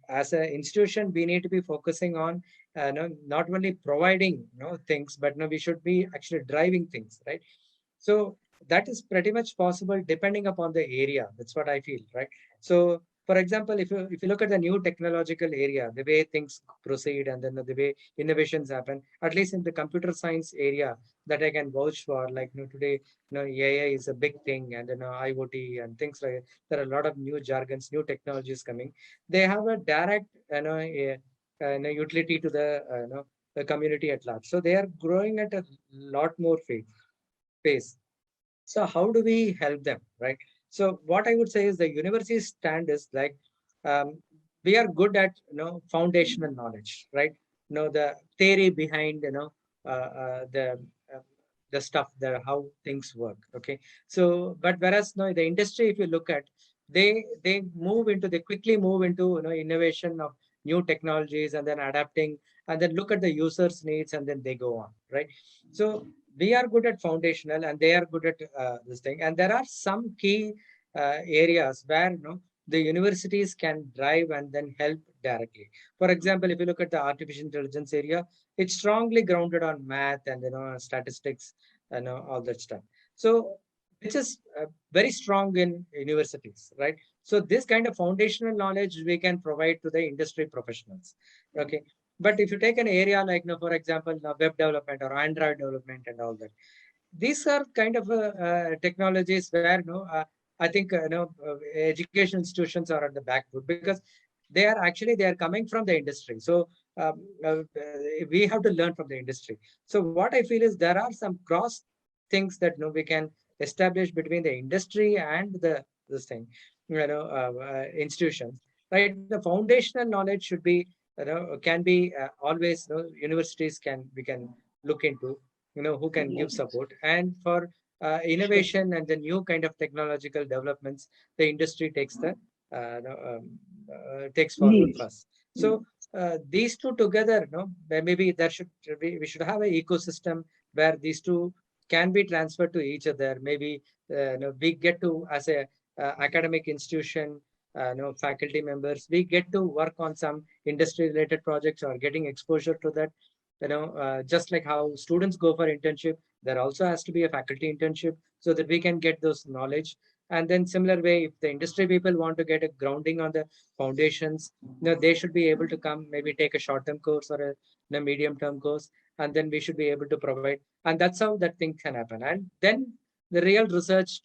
as an institution, we need to be focusing on not only providing things, but we should be actually driving things, right? So that is pretty much possible depending upon the area. That's what I feel, right? So for example, if you look at the new technological area, the way things proceed, and then the way innovations happen, at least in the computer science area, that I can vouch for, like today, AI is a big thing, and IoT and things like that. There are a lot of new jargons, new technologies coming. They have a direct utility to the community at large. So they are growing at a lot more pace. So how do we help them, right? So what I would say is the university stand is like we are good at foundational knowledge, right? The theory behind uh, the stuff, the how things work. Okay, so but whereas no, the industry, if you look at, they quickly move into innovation of new technologies, and then adapting, and then look at the users' needs, and then they go on, right? So we are good at foundational, and they are good at this thing. And there are some key areas where the universities can drive and then help directly. For example, if you look at the artificial intelligence area, it's strongly grounded on math and statistics and all that stuff. So which is very strong in universities, right? So this kind of foundational knowledge we can provide to the industry professionals. Okay, but if you take an area like, for example, web development or Android development and all that, these are kind of technologies where I think education institutions are on the back foot, because they are coming from the industry. So we have to learn from the industry. So what I feel is there are some cross things that we can establish between the industry and this thing, institutions. Right, the foundational knowledge should be can be always universities we can look into, who can give support. And for innovation and the new kind of technological developments, the industry takes forward Lead. first. So these two together, maybe there should we should have an ecosystem where these two can be transferred to each other. Maybe we get to, as a academic institution, faculty members, we get to work on some industry related projects or getting exposure to that. Just like how students go for internship, there also has to be a faculty internship so that we can get those knowledge. And then similar way, if the industry people want to get a grounding on the foundations, they should be able to come, maybe take a short-term course or a medium-term course, and then we should be able to provide. And that's how that thing can happen. And then the real research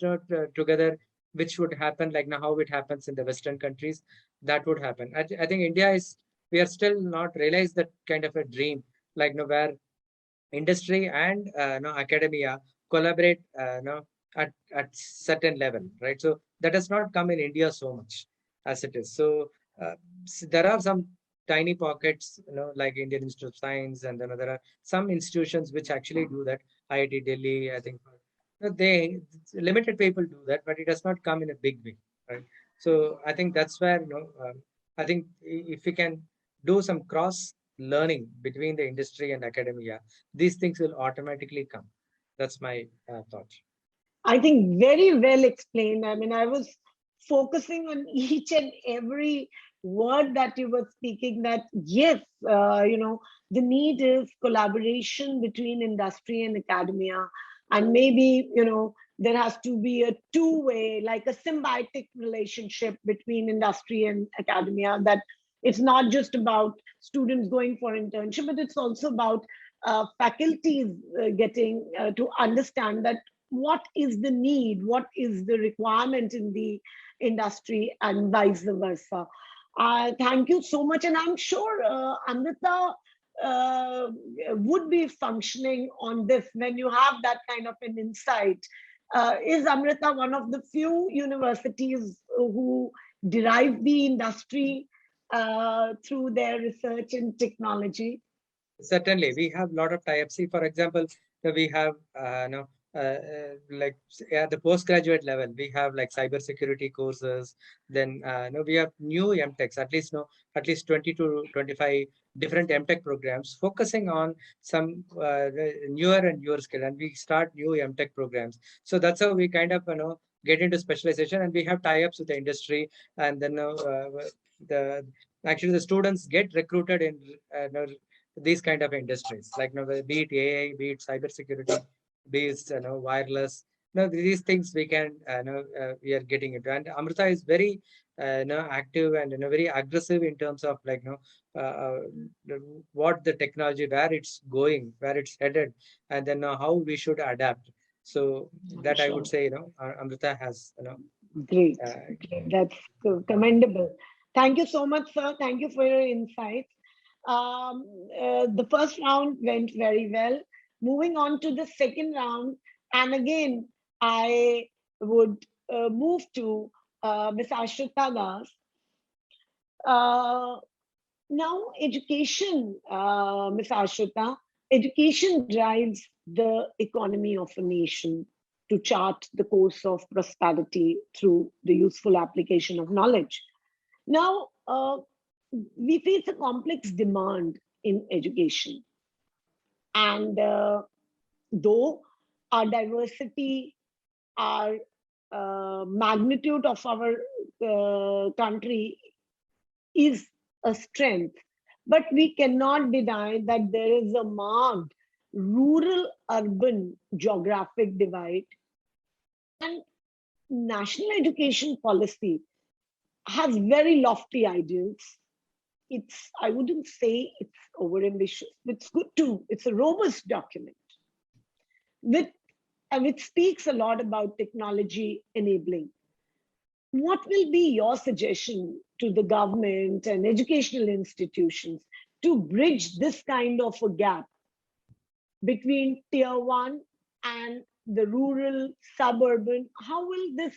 together, which would happen like now how it happens in the Western countries, that would happen. I think India we are still not realized that kind of a dream, like where industry and academia collaborate at certain level, right? So that has not come in India so much as it is. So there are some tiny pockets, like Indian Institute of Science, and then there are some institutions which actually do that. IIT Delhi, I think, they limited people do that, but it does not come in a big way, right? So I think that's where I think if we can do some cross learning between the industry and academia, these things will automatically come. That's my thought. I think very well explained. I mean, I was focusing on each and every word that you were speaking, that yes, the need is collaboration between industry and academia. And maybe, there has to be a two-way, like a symbiotic relationship between industry and academia, that it's not just about students going for internship, but it's also about faculties getting to understand that what is the need, what is the requirement in the industry, and vice versa. Thank you so much. And I'm sure Amrita would be functioning on this when you have that kind of an insight. Is Amrita one of the few universities who derive the industry through their research in technology? Certainly, we have a lot of tie-ups. See, for example, we have the postgraduate level, we have like cybersecurity courses. Then we have new MTechs, at least 20 to 25 different MTech programs focusing on some newer and newer skill, and we start new MTech programs. So that's how we kind of get into specialization, and we have tie-ups with the industry, and then actually the students get recruited in these kind of industries, like be it AI, be it cybersecurity, be it wireless. These things we can we are getting into, and Amrita is very active and very aggressive in terms of like what the technology, where it's going, where it's headed, and then how we should adapt. So that I would say Amrita has Great. That's commendable. Thank you so much, sir. Thank you for your insights. The first round went very well. Moving on to the second round, and again, I would move to Ms. Ashrita Das. Now, education, Ms. Ashrita, education drives the economy of a nation to chart the course of prosperity through the useful application of knowledge. Now, we face a complex demand in education. And though our diversity, our magnitude of our country is a strength, but we cannot deny that there is a marked rural-urban geographic divide. And national education policy has very lofty ideals. I wouldn't say it's overambitious, but it's good too. It's a robust document which speaks a lot about technology enabling. What will be your suggestion to the government and educational institutions to bridge this kind of a gap between tier 1 and the rural, suburban? How will this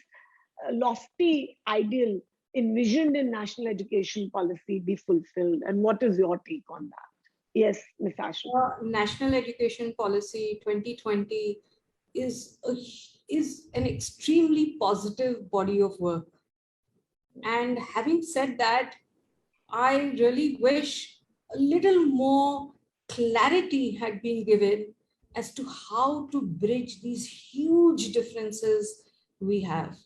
lofty ideal envisioned in national education policy be fulfilled, and what is your take on that? Yes, Ms. Ashrita. National Education Policy 2020 is an extremely positive body of work. And having said that, I really wish a little more clarity had been given as to how to bridge these huge differences we have.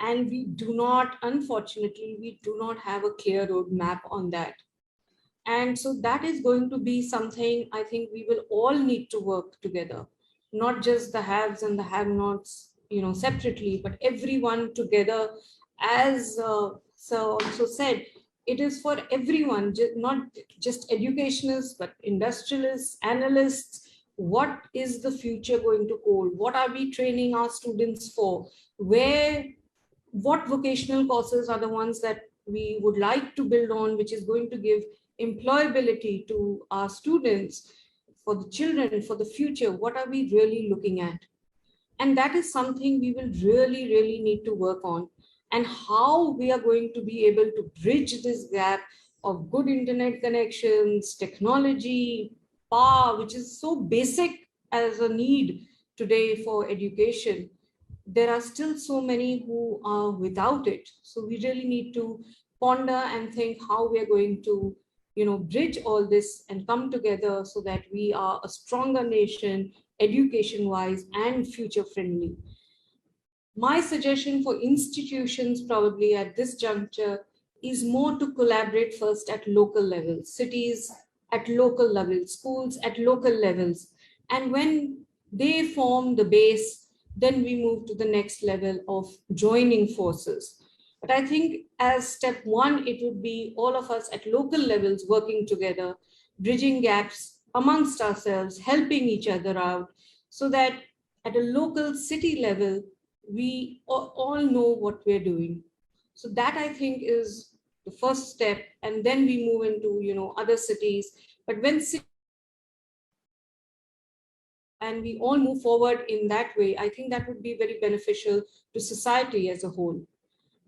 And we do not, unfortunately, we do not have a clear roadmap on that. And so that is going to be something I think we will all need to work together, not just the haves and the have-nots, separately, but everyone together. As Sir also said, it is for everyone, not just educationists, but industrialists, analysts. What is the future going to hold? What are we training our students for? What vocational courses are the ones that we would like to build on, which is going to give employability to our students, for the children, for the future? What are we really looking at? And that is something we will really, really need to work on. And how we are going to be able to bridge this gap of good internet connections, technology, power, which is so basic as a need today for education. There are still so many who are without it. So we really need to ponder and think how we are going to bridge all this and come together so that we are a stronger nation, education-wise and future-friendly. My suggestion for institutions probably at this juncture is more to collaborate first at local levels, cities at local levels, schools at local levels. And when they form the base, then we move to the next level of joining forces. But I think as step one, it would be all of us at local levels working together, bridging gaps amongst ourselves, helping each other out, so that at a local city level, we all know what we're doing. So that I think is the first step. And then we move into, other cities. But when and we all move forward in that way, I think that would be very beneficial to society as a whole.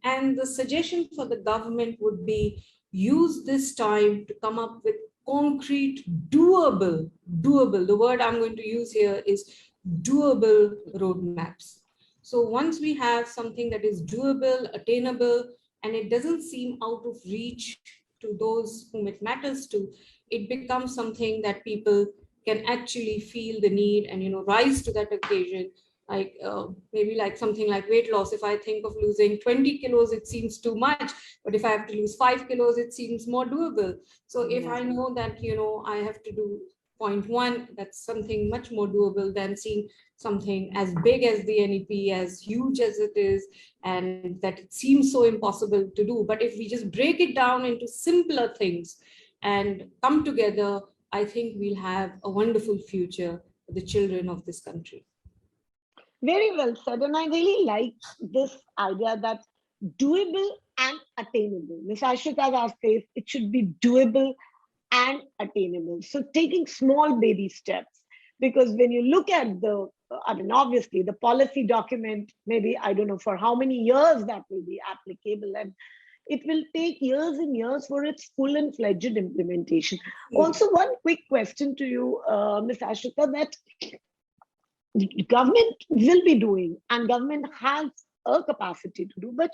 And the suggestion for the government would be use this time to come up with concrete, doable, the word I'm going to use here is doable roadmaps. So once we have something that is doable, attainable, and it doesn't seem out of reach to those whom it matters to, it becomes something that people can actually feel the need and rise to that occasion. Like maybe like something like weight loss. If I think of losing 20 kilos, it seems too much. But if I have to lose 5 kilos, it seems more doable. So if I know that, I have to do 0.1, that's something much more doable than seeing something as big as the NEP, as huge as it is, and that it seems so impossible to do. But if we just break it down into simpler things and come together, I think we'll have a wonderful future for the children of this country. Very well said. And I really like this idea that doable and attainable. Ms. Ashita says it should be doable and attainable. So taking small baby steps, because when you look at obviously the policy document, maybe, I don't know for how many years that will be applicable, and it will take years and years for its full and fledged implementation. Also, one quick question to you, Ms. Ashita, that government will be doing and government has a capacity to do, but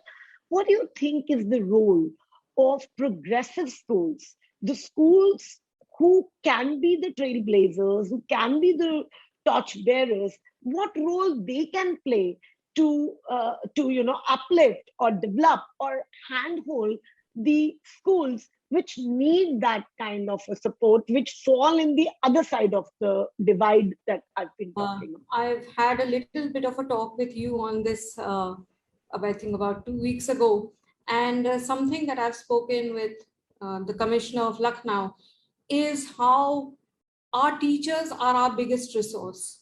what do you think is the role of progressive schools, the schools who can be the trailblazers, who can be the torch bearers, what role they can play to uplift or develop or handhold the schools which need that kind of a support, which fall in the other side of the divide that I've been talking about? I've had a little bit of a talk with you on this, I think about 2 weeks ago. And something that I've spoken with the Commissioner of Lucknow is how our teachers are our biggest resource.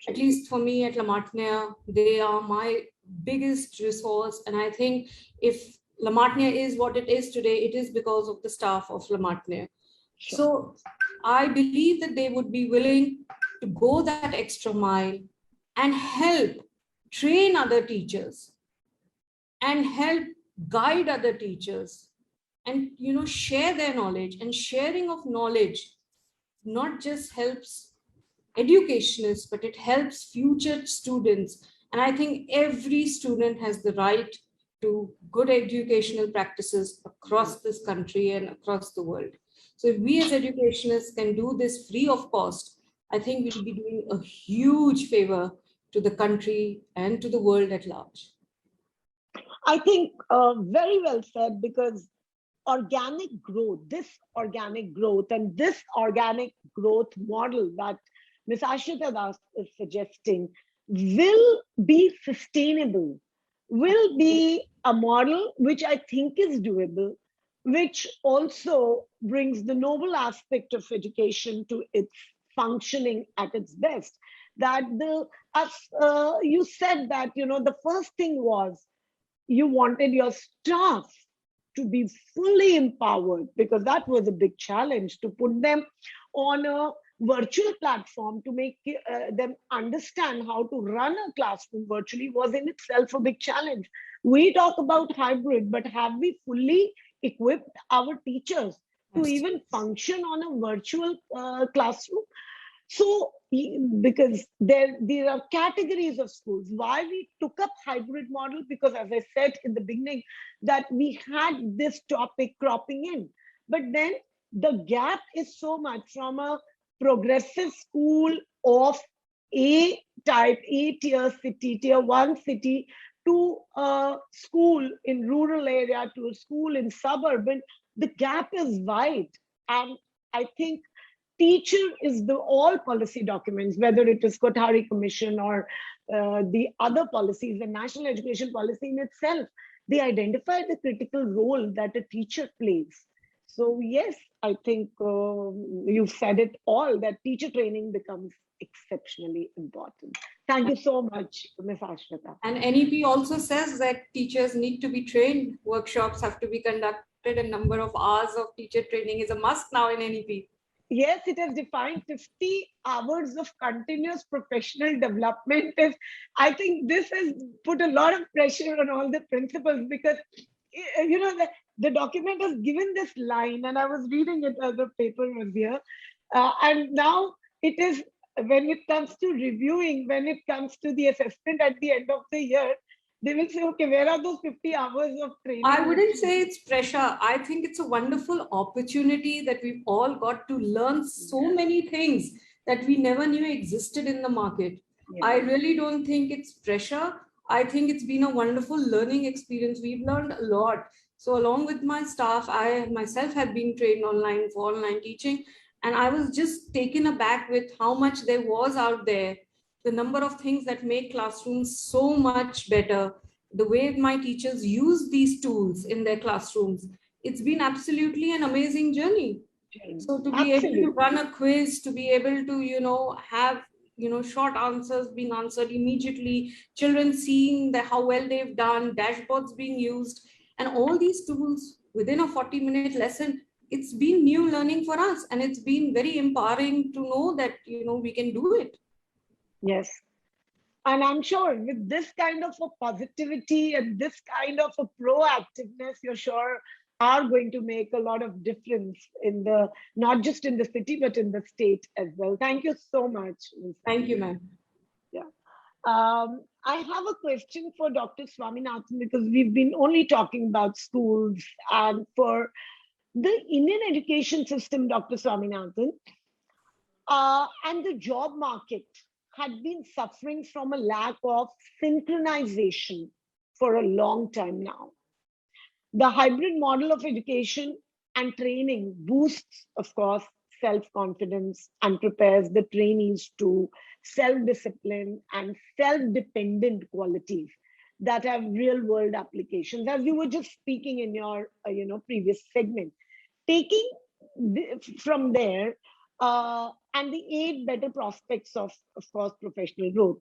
At least for me at La Martiniere, they are my biggest resource. And I think if La Martiniere is what it is today, it is because of the staff of La Martiniere. Sure. So I believe that they would be willing to go that extra mile and help train other teachers and help guide other teachers and share their knowledge. And sharing of knowledge not just helps educationists, but it helps future students. And I think every student has the right to good educational practices across this country and across the world. So if we as educationists can do this free of cost, I think we'll be doing a huge favor to the country and to the world at large. I think very well said, because organic growth, this organic growth and this organic growth model that Ms. Ashita Das is suggesting will be sustainable, will be a model which I think is doable, which also brings the noble aspect of education to its functioning at its best. That you said that, the first thing was you wanted your staff to be fully empowered, because that was a big challenge, to put them on a virtual platform, to make them understand how to run a classroom virtually was in itself a big challenge. We talk about hybrid, but have we fully equipped our teachers to even function on a virtual classroom? So, because there are categories of schools. Why we took up hybrid model? Because as I said in the beginning, that we had this topic cropping in. But then the gap is so much from a progressive school of A type, A tier city, tier one city, to a school in rural area, to a school in suburban. The gap is wide. And I think teacher is the all policy documents, whether it is Kothari Commission or the other policies, the national education policy in itself, they identify the critical role that a teacher plays. So yes, I think you've said it all, that teacher training becomes exceptionally important. Thank you so much, Ms. Ashrita. And NEP also says that teachers need to be trained, workshops have to be conducted, a number of hours of teacher training is a must now in NEP. Yes, it has defined 50 hours of continuous professional development. I think this has put a lot of pressure on all the principals, because you know the document has given this line, and I was reading it as the paper was here, and now it is, when it comes to reviewing, when it comes to the assessment at the end of the year, they will say, okay, where are those 50 hours of training? I wouldn't say it's pressure. I think it's a wonderful opportunity that we've all got to learn so many things that we never knew existed in the market. Yeah. I really don't think it's pressure. I think it's been a wonderful learning experience. We've learned a lot. So along with my staff, I myself have been trained online for online teaching. And I was just taken aback with how much there was out there, the number of things that make classrooms so much better, the way my teachers use these tools in their classrooms. It's been absolutely an amazing journey. So to be able to run a quiz, to be able to, have, short answers being answered immediately, children seeing how well they've done, dashboards being used, and all these tools within a 40-minute lesson, it's been new learning for us. And it's been very empowering to know that, we can do it. Yes. And I'm sure with this kind of a positivity and this kind of a proactiveness, you're sure are going to make a lot of difference in the, not just in the city, but in the state as well. Thank you so much. Thank you, ma'am. Yeah. I have a question for Dr. Swaminathan, because we've been only talking about schools, and for the Indian education system, Dr. Swaminathan, and the job market had been suffering from a lack of synchronization for a long time now. The hybrid model of education and training boosts, of course, self-confidence and prepares the trainees to self-discipline and self-dependent qualities that have real-world applications, as you were just speaking in your previous segment. Taking from there, and the 8 better prospects of course, professional growth.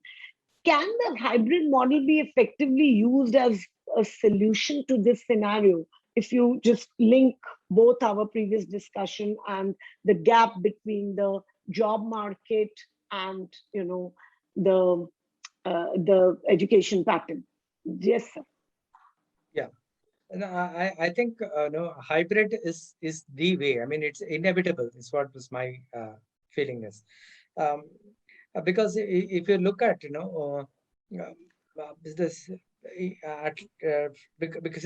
Can the hybrid model be effectively used as a solution to this scenario? If you just link both our previous discussion and the gap between the job market and the education pattern. Yes, sir. Yeah. No, I think hybrid is the way. I mean, it's inevitable. Is what was my feeling is, because if you look at this, because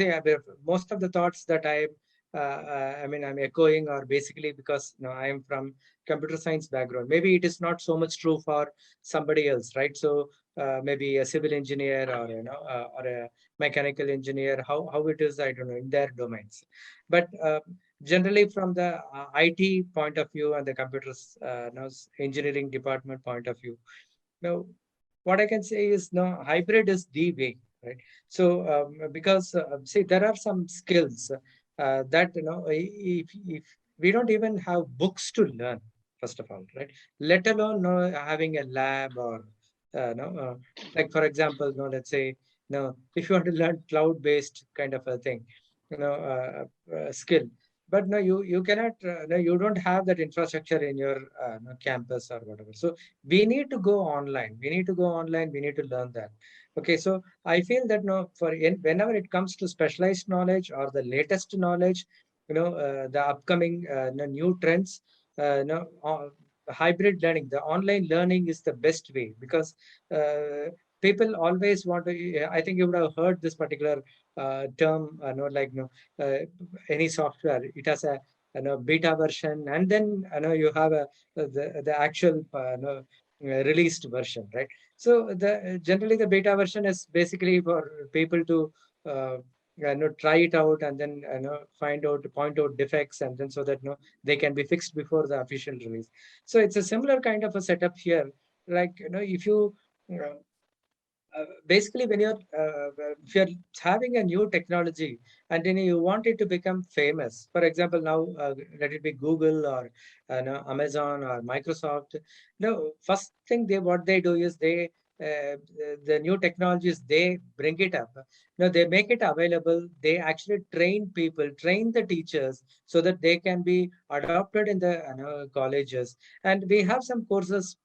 most of the thoughts that I'm echoing are basically because I am from computer science background. Maybe it is not so much true for somebody else, right? So maybe a civil engineer or or a mechanical engineer, how it is, I don't know, in their domains. But generally from the IT point of view and the computers engineering department point of view, what I can say is hybrid is the way, right? So because see, there are some skills that if we don't even have books to learn, first of all, right? Let alone having a lab or like for example, let's say if you want to learn cloud-based kind of a thing, skill, but no, you cannot, you don't have that infrastructure in your campus or whatever. So we need to go online. We need to go online. We need to learn that. Okay, so I feel that whenever it comes to specialized knowledge or the latest knowledge, the upcoming new trends, hybrid learning, the online learning is the best way, because people always want to. I think you would have heard this particular term, any software, it has a beta version, and then you have the actual released version, right? So the generally the beta version is basically for people to try it out, and then point out defects, and then so that they can be fixed before the official release. So it's a similar kind of a setup here. Like if you basically when if you're having a new technology and then you want it to become famous, for example, now let it be Google or Amazon or Microsoft. First thing what they do is they the new technologies, they bring it up. They make it available. They actually train people, train the teachers so that they can be adopted in the colleges. And we have some courses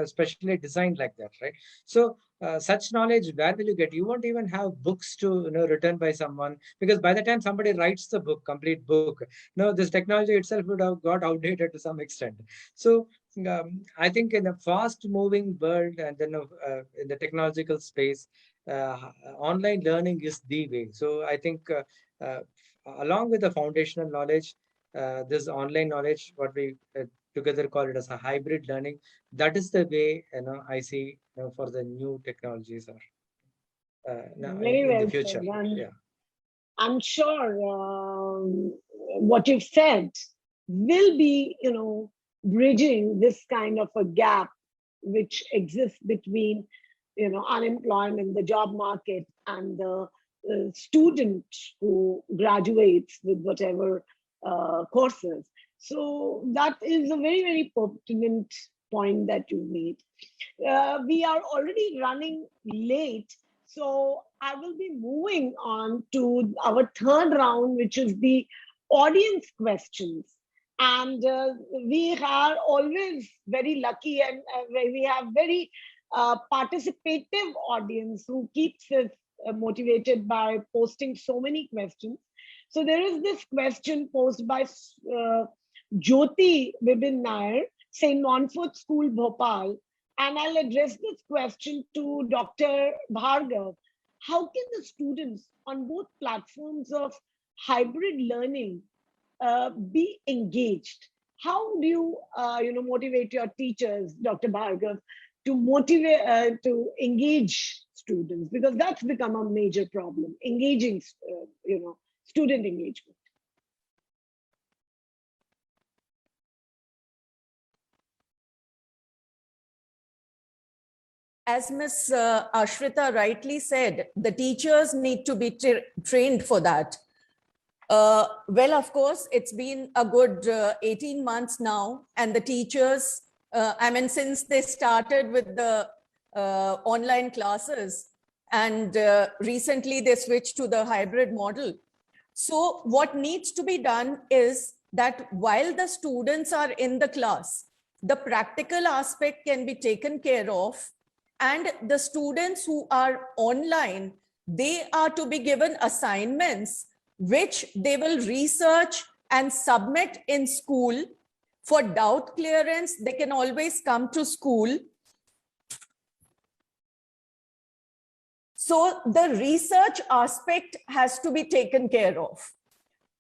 specially designed like that, right? So such knowledge, where will you get? You won't even have books to written by someone, because by the time somebody writes the book, complete book, this technology itself would have got outdated to some extent. So I think in a fast moving world, and then in the technological space, online learning is the way. So I think uh, along with the foundational knowledge, this online knowledge, what we together call it as a hybrid learning, that is the way I see for the new technologies now Very in the well future. said. And Yeah. I'm sure what you've said will be, bridging this kind of a gap which exists between, unemployment, the job market, and the student who graduates with whatever courses. So that is a very, very pertinent point that you made. We are already running late, so I will be moving on to our third round, which is the audience questions. And we are always very lucky, and we have very participative audience who keeps us motivated by posting so many questions. So there is this question posed by Jyoti Vibin Nair, St. Montfort School, Bhopal. And I'll address this question to Dr. Bhargav. How can the students on both platforms of hybrid learning be engaged? How do you, motivate your teachers, Dr. Bhargav, to motivate, to engage students? Because that's become a major problem, engaging, student engagement. As Ms. Ashrita rightly said, the teachers need to be trained for that. Well, of course, it's been a good 18 months now, and the teachers, since they started with the online classes, and recently they switched to the hybrid model. So what needs to be done is that while the students are in the class, the practical aspect can be taken care of, and the students who are online, they are to be given assignments which they will research and submit in school. For doubt clearance, they can always come to school. So the research aspect has to be taken care of.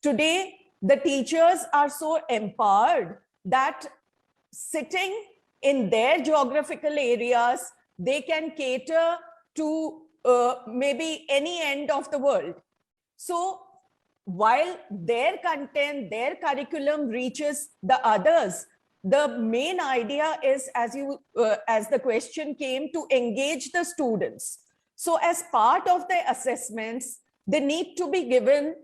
Today, the teachers are so empowered that sitting in their geographical areas, they can cater to maybe any end of the world. So while their content, their curriculum reaches the others, the main idea is, as the question came, to engage the students. So as part of the assessments, they need to be given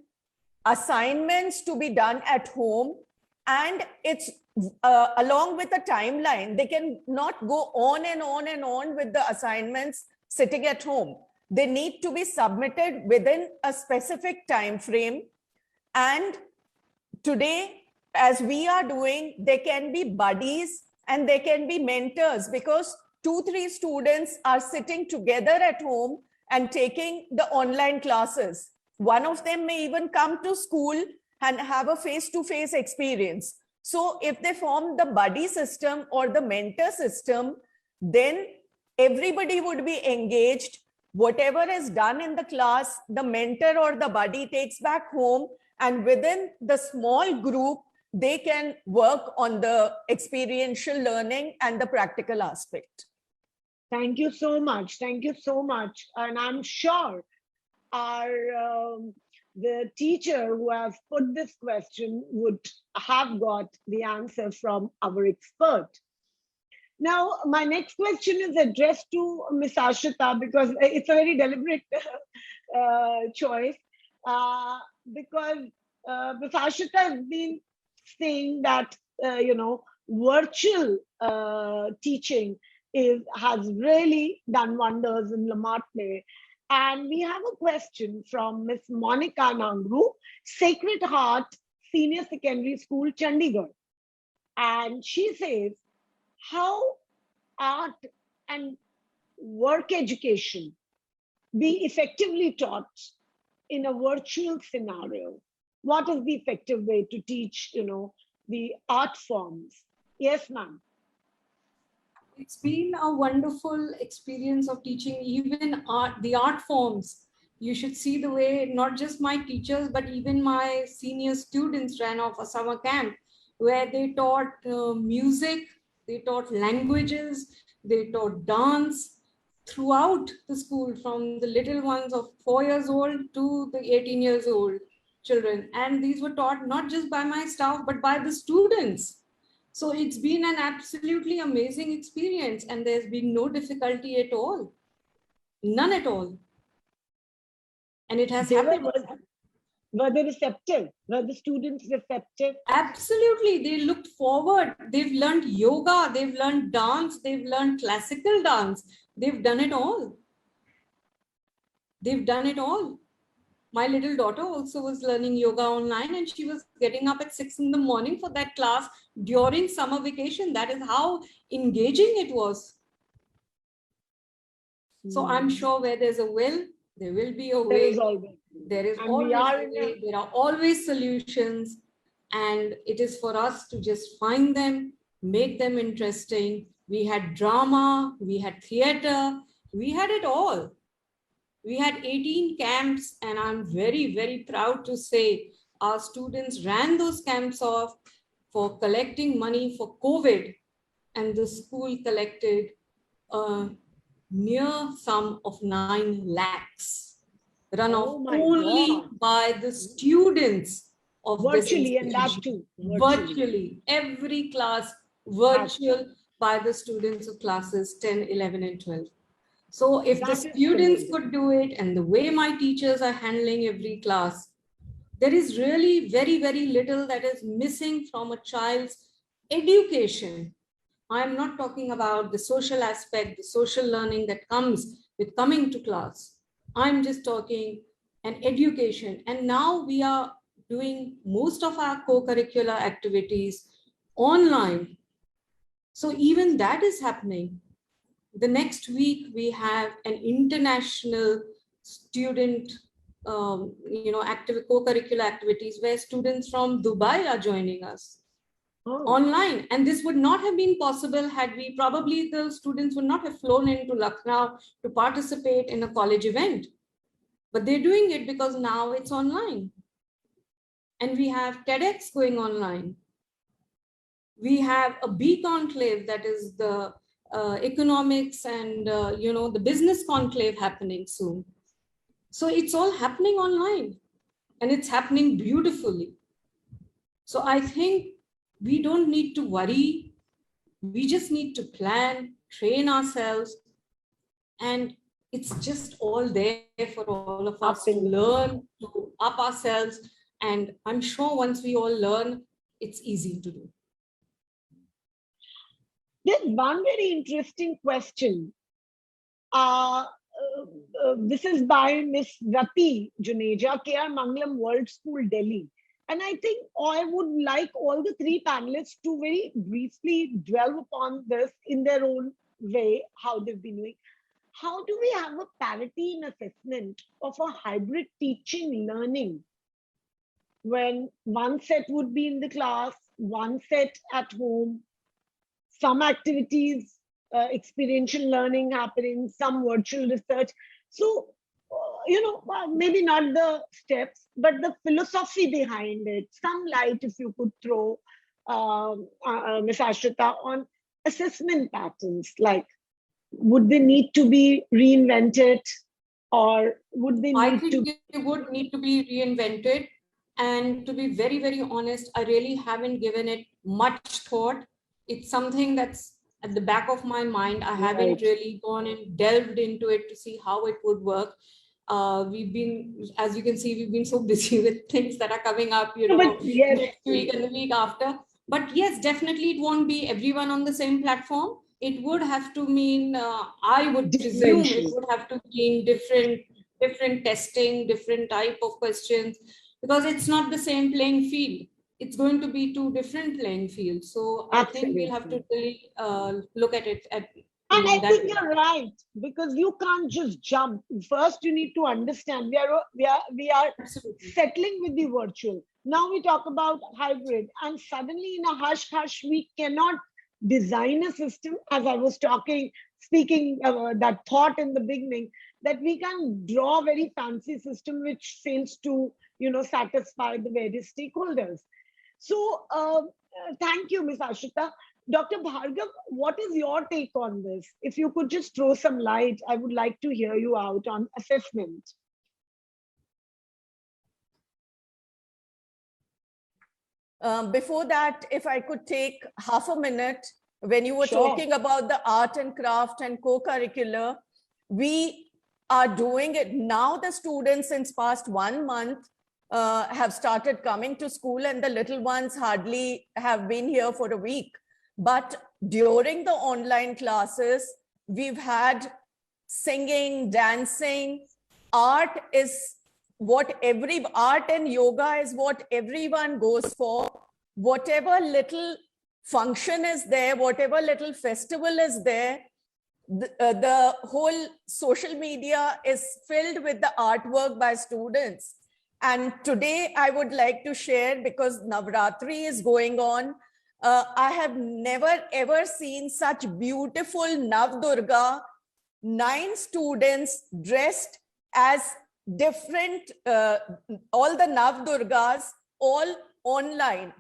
assignments to be done at home, and it's along with a timeline. They can not go on and on and on with the assignments sitting at home. They need to be submitted within a specific time frame. And today, as we are doing, there can be buddies and there can be mentors, because 2-3 students are sitting together at home and taking the online classes. One of them may even come to school and have a face-to-face experience. So if they form the buddy system or the mentor system, then everybody would be engaged. Whatever is done in the class, the mentor or the buddy takes back home, and within the small group, they can work on the experiential learning and the practical aspect. Thank you so much. Thank you so much. And I'm sure the teacher who has put this question would have got the answer from our expert. Now, my next question is addressed to Ms. Ashita because it's a very deliberate choice. Because Ms. Ashita has been saying that, virtual teaching has really done wonders in Lamartne. And we have a question from Ms. Monica Nangru, Sacred Heart Senior Secondary School, Chandigarh. And she says, how art and work education be effectively taught in a virtual scenario? What is the effective way to teach, the art forms? Yes, ma'am. It's been a wonderful experience of teaching even the art forms. You should see the way not just my teachers, but even my senior students ran off a summer camp where they taught music, they taught languages, they taught dance throughout the school, from the little ones of 4 years old to the 18 years old children. And these were taught not just by my staff, but by the students. So it's been an absolutely amazing experience, and there's been no difficulty at all. None at all. And it has happened. Were they receptive? Were the students receptive? Absolutely. They looked forward. They've learned yoga. They've learned dance. They've learned classical dance. They've done it all. They've done it all. My little daughter also was learning yoga online, and she was getting up at 6 in the morning for that class during summer vacation. That is how engaging it was. So I'm sure where there's a will, there will be a way. There is always a way. There are always solutions. And it is for us to just find them, make them interesting. We had drama, we had theater, we had it all. We had 18 camps, and I'm very, very proud to say our students ran those camps off for collecting money for COVID, and the school collected a near sum of 9 lakhs, run off only by the students of virtually, this and that too. Virtually, every class virtual by the students of classes 10, 11, and 12. So if the students could do it, and the way my teachers are handling every class, there is really very, very little that is missing from a child's education. I'm not talking about the social aspect, the social learning that comes with coming to class. I'm just talking an education. And now we are doing most of our co-curricular activities online. So even that is happening. The next week, we have an international student, co-curricular activities where students from Dubai are joining us online. And this would not have been possible had the students would not have flown into Lucknow to participate in a college event. But they're doing it because now it's online. And we have TEDx going online. We have a B conclave, that is the economics and the business conclave happening soon. So it's all happening online, and it's happening beautifully. So I think we don't need to worry. We just need to plan, train ourselves, and it's just all there for all of us to learn, to up ourselves. And I'm sure once we all learn, it's easy to do. There's one very interesting question. This is by Miss Rati Juneja, KR Mangalam World School, Delhi. And I think I would like all the 3 panelists to very briefly dwell upon this in their own way, how they've been doing. How do we have a parity in assessment of a hybrid teaching learning when one set would be in the class, one set at home, some activities, experiential learning happening, some virtual research. So maybe not the steps, but the philosophy behind it. Some light, if you could throw, Ms. Ashrita, on assessment patterns. Like, would they need to be reinvented, or would they I need to? think they would need to be reinvented. And to be very, very honest, I really haven't given it much thought. It's something that's at the back of my mind. I haven't really gone and delved into it to see how it would work. We've been, as you can see, we've been so busy with things that are coming up, But yes, next week and the week after. But yes, definitely it won't be everyone on the same platform. It would have to mean, I would presume it would have to mean different testing, different type of questions, because it's not the same playing field. It's going to be two different playing fields. So I think we'll have to really look at it and I think you're right, because you can't just jump. First, you need to understand we are Absolutely. settling with the virtual. Now we talk about hybrid, and suddenly in a hush hush, we cannot design a system. As I was speaking that thought in the beginning, that we can draw a very fancy system which fails to satisfy the various stakeholders. So thank you, Ms. Ashita. Dr. Bhargav, what is your take on this? If you could just throw some light, I would like to hear you out on assessment. Before that, if I could take half a minute, when you were talking about the art and craft and co-curricular, we are doing it now. The students since past 1 month have started coming to school, and the little ones hardly have been here for a week. But during the online classes, we've had singing, dancing. Art and yoga is what everyone goes for. Whatever little function is there, whatever little festival is there, the whole social media is filled with the artwork by students. And today I would like to share, because Navratri is going on, I have never ever seen such beautiful Navdurga, 9 students dressed as different, all the Navdurgas, all online.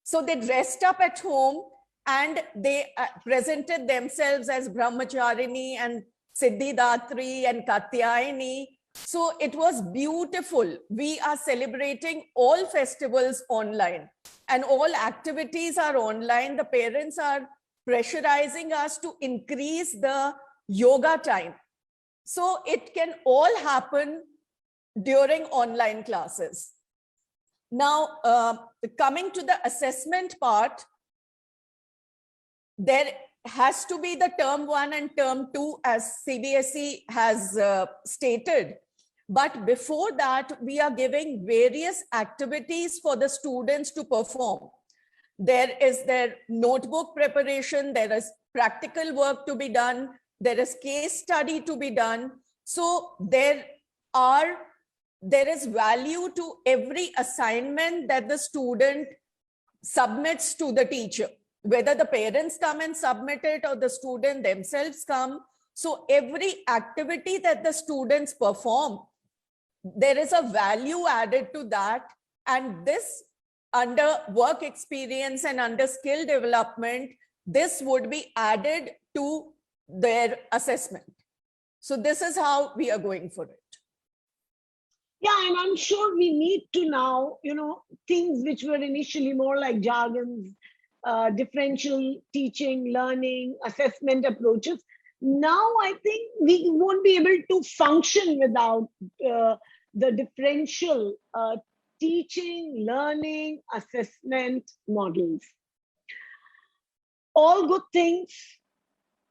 So they dressed up at home and they presented themselves as Brahmacharini and Siddhidatri and Katyayani. So it was beautiful. We are celebrating all festivals online, and all activities are online. The parents are pressurizing us to increase the yoga time. So it can all happen during online classes. Now, coming to the assessment part, there has to be the term 1 and term 2 as CBSE has stated. But before that, we are giving various activities for the students to perform. There is their notebook preparation, there is practical work to be done, there is case study to be done. So there is value to every assignment that the student submits to the teacher, whether the parents come and submit it or the student themselves come. So every activity that the students perform, there is a value added to that. And this, under work experience and under skill development, this would be added to their assessment. So this is how we are going for it. Yeah, and I'm sure we need to now, things which were initially more like jargons, differential teaching, learning, assessment approaches. Now I think we won't be able to function without the differential teaching, learning, assessment models. All good things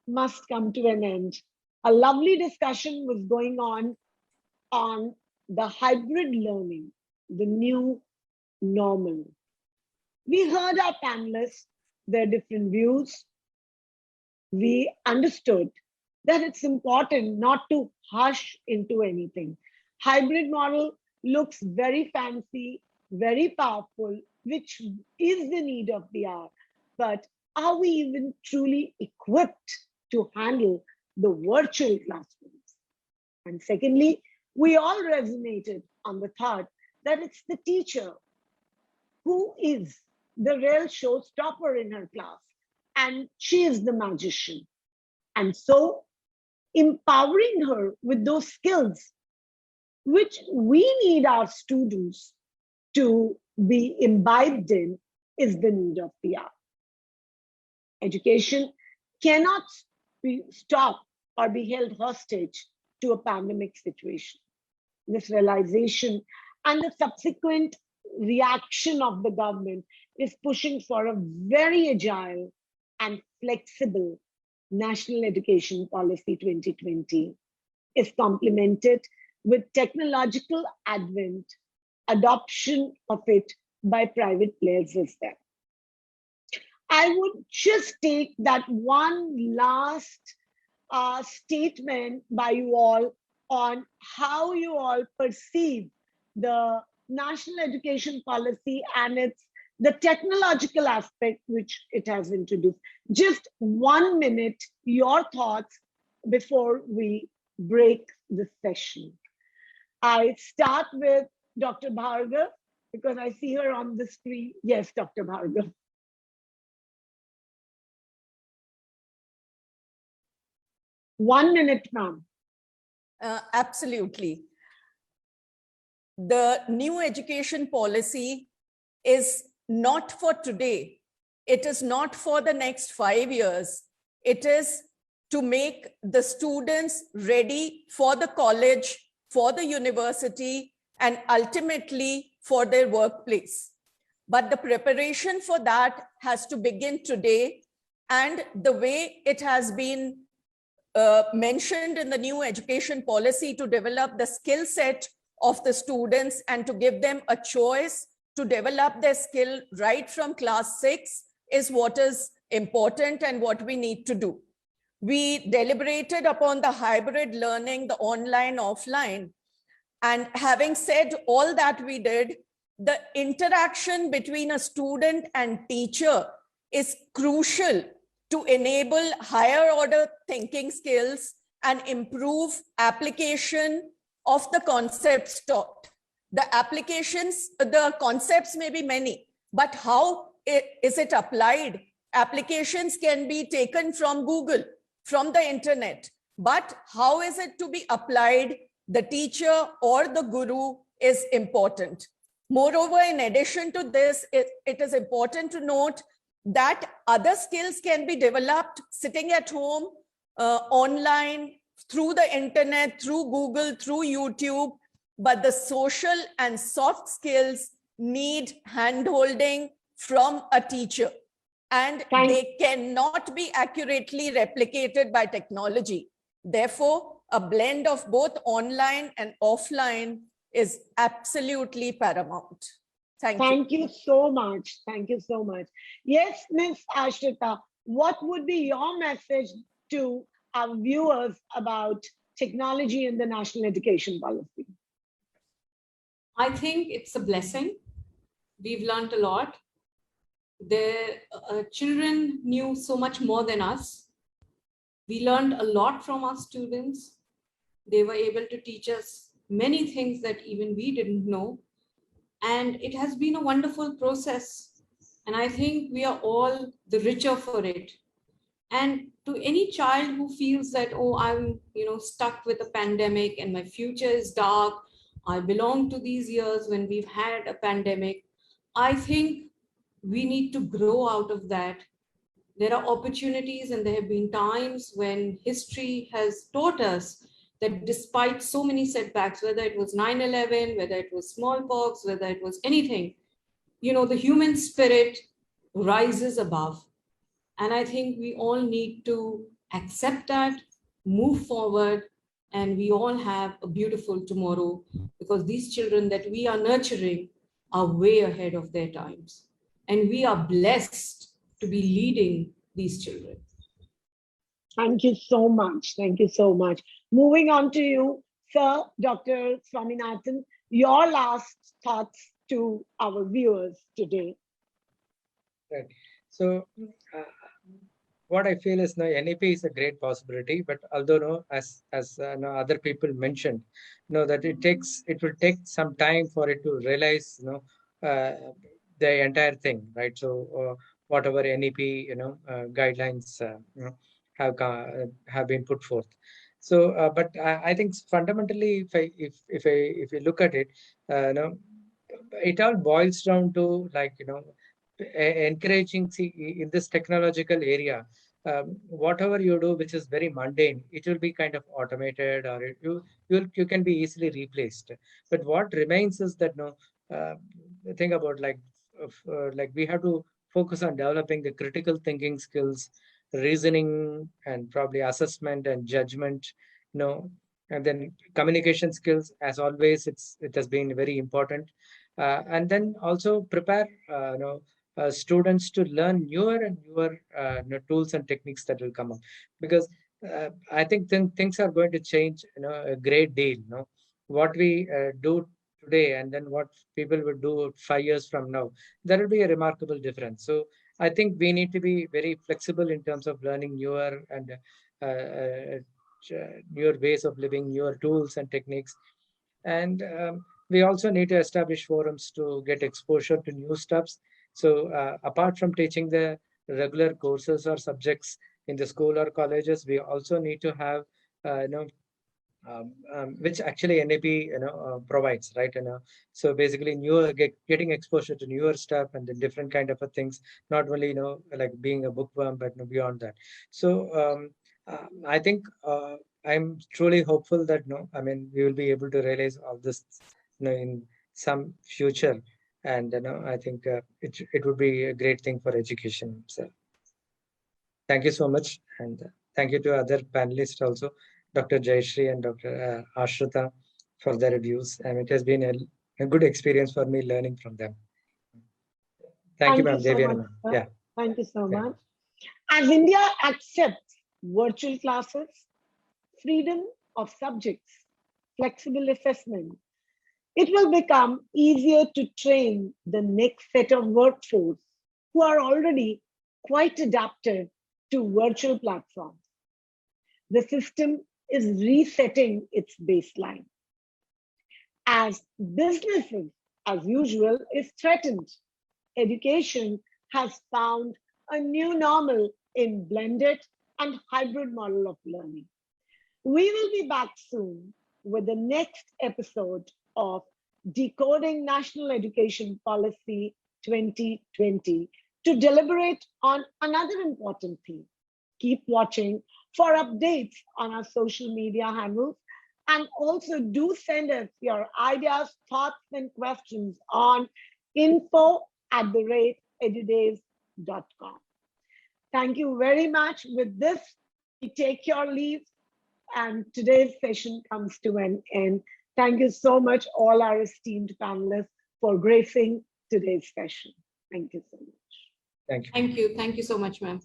must come to an end. A lovely discussion was going on the hybrid learning, the new normal. We heard our panelists, their different views. We understood that it's important not to hush into anything. Hybrid model looks very fancy, very powerful, which is the need of the hour. But are we even truly equipped to handle the virtual classrooms? And secondly, we all resonated on the thought that it's the teacher who is the real showstopper in her class, and she is the magician. And so empowering her with those skills which we need our students to be imbibed in is the need of the hour. Education cannot be stopped or be held hostage to a pandemic situation. This realization and the subsequent reaction of the government is pushing for a very agile and flexible National Education Policy 2020 is complemented with technological advent, adoption of it by private players as well. I would just take that one last statement by you all on how you all perceive the National Education Policy and the technological aspect which it has introduced. Just 1 minute, your thoughts before we break the session. I start with Dr. Bhargav because I see her on the screen. Yes, Dr. Bhargav. One minute, ma'am. Absolutely. The new education policy is not for today. It is not for the next 5 years. It is to make the students ready for the college, for the university, and ultimately for their workplace. But the preparation for that has to begin today. And the way it has been mentioned in the new education policy to develop the skill set of the students and to give them a choice to develop their skill right from class 6 is what is important and what we need to do. We deliberated upon the hybrid learning, the online, offline. And having said all that we did, the interaction between a student and teacher is crucial to enable higher order thinking skills and improve application of the concepts taught. The applications, the concepts may be many, but how is it applied? Applications can be taken from Google, from the internet, but how is it to be applied? The teacher or the guru is important. Moreover, in addition to this, it is important to note that other skills can be developed sitting at home, online, through the internet, through Google, through YouTube, but the social and soft skills need hand-holding from a teacher, and they cannot be accurately replicated by technology. Therefore, a blend of both online and offline is absolutely paramount. Thank you so much. Thank you so much. Yes, Ms. Ashrita, what would be your message to our viewers about technology in the National Education Policy? I think it's a blessing. We've learned a lot. The children knew so much more than us. We learned a lot from our students. They were able to teach us many things that even we didn't know. And it has been a wonderful process. And I think we are all the richer for it. And to any child who feels that, oh, I'm stuck with a pandemic and my future is dark, I belong to these years when we've had a pandemic, I think we need to grow out of that. There are opportunities, and there have been times when history has taught us that despite so many setbacks, whether it was 9/11, whether it was smallpox, whether it was anything, the human spirit rises above. And I think we all need to accept that, move forward, and we all have a beautiful tomorrow, because these children that we are nurturing are way ahead of their times. And we are blessed to be leading these children. Thank you so much. Thank you so much. Moving on to you, Sir, Dr. Swaminathan, your last thoughts to our viewers today. Right. So what I feel is, NEP is a great possibility, but although as other people mentioned, that it will take some time for it to realize, the entire thing, right? So whatever NEP, guidelines, have been put forth. So, but I think fundamentally, if you look at it, it all boils down to, like, encouraging, see, in this technological area, whatever you do which is very mundane, it will be kind of automated, or you can be easily replaced. But what remains is that, uh, think about, like we have to focus on developing the critical thinking skills, reasoning, and probably assessment and judgment, and then communication skills. As always, it has been very important, and then also prepare students to learn newer and newer tools and techniques that will come up, because I think things are going to change, a great deal. What we do today and then what people will do 5 years from now, there will be a remarkable difference. So I think we need to be very flexible in terms of learning newer and newer ways of living, newer tools and techniques. And we also need to establish forums to get exposure to new stuffs. So apart from teaching the regular courses or subjects in the school or colleges, we also need to have, which actually NAP provides, right? So basically, getting exposure to newer stuff and the different kind of things, not only like being a bookworm, but beyond that. So I think I'm truly hopeful that I mean, we will be able to realize all this in some future, and I think it would be a great thing for education. So thank you so much, and thank you to other panelists also, Dr. Jayashree and Dr. Ashrita, for their reviews. And it has been a good experience for me learning from them. Thank you, Thank ma'am. you so Devi, much, ma'am. sir. Yeah. Thank you so Yeah. much. As India accepts virtual classes, freedom of subjects, flexible assessment, it will become easier to train the next set of workforce who are already quite adapted to virtual platforms. The system is resetting its baseline. As businesses, as usual, is threatened, education has found a new normal in blended and hybrid model of learning. We will be back soon with the next episode of Decoding National Education Policy 2020 to deliberate on another important theme. Keep watching for updates on our social media handles, and also do send us your ideas, thoughts, and questions on info@edudevs.com. Thank you very much. With this, we take your leave, and today's session comes to an end. Thank you so much, all our esteemed panelists, for gracing today's session. Thank you so much. Thank you. Thank you. Thank you so much, ma'am.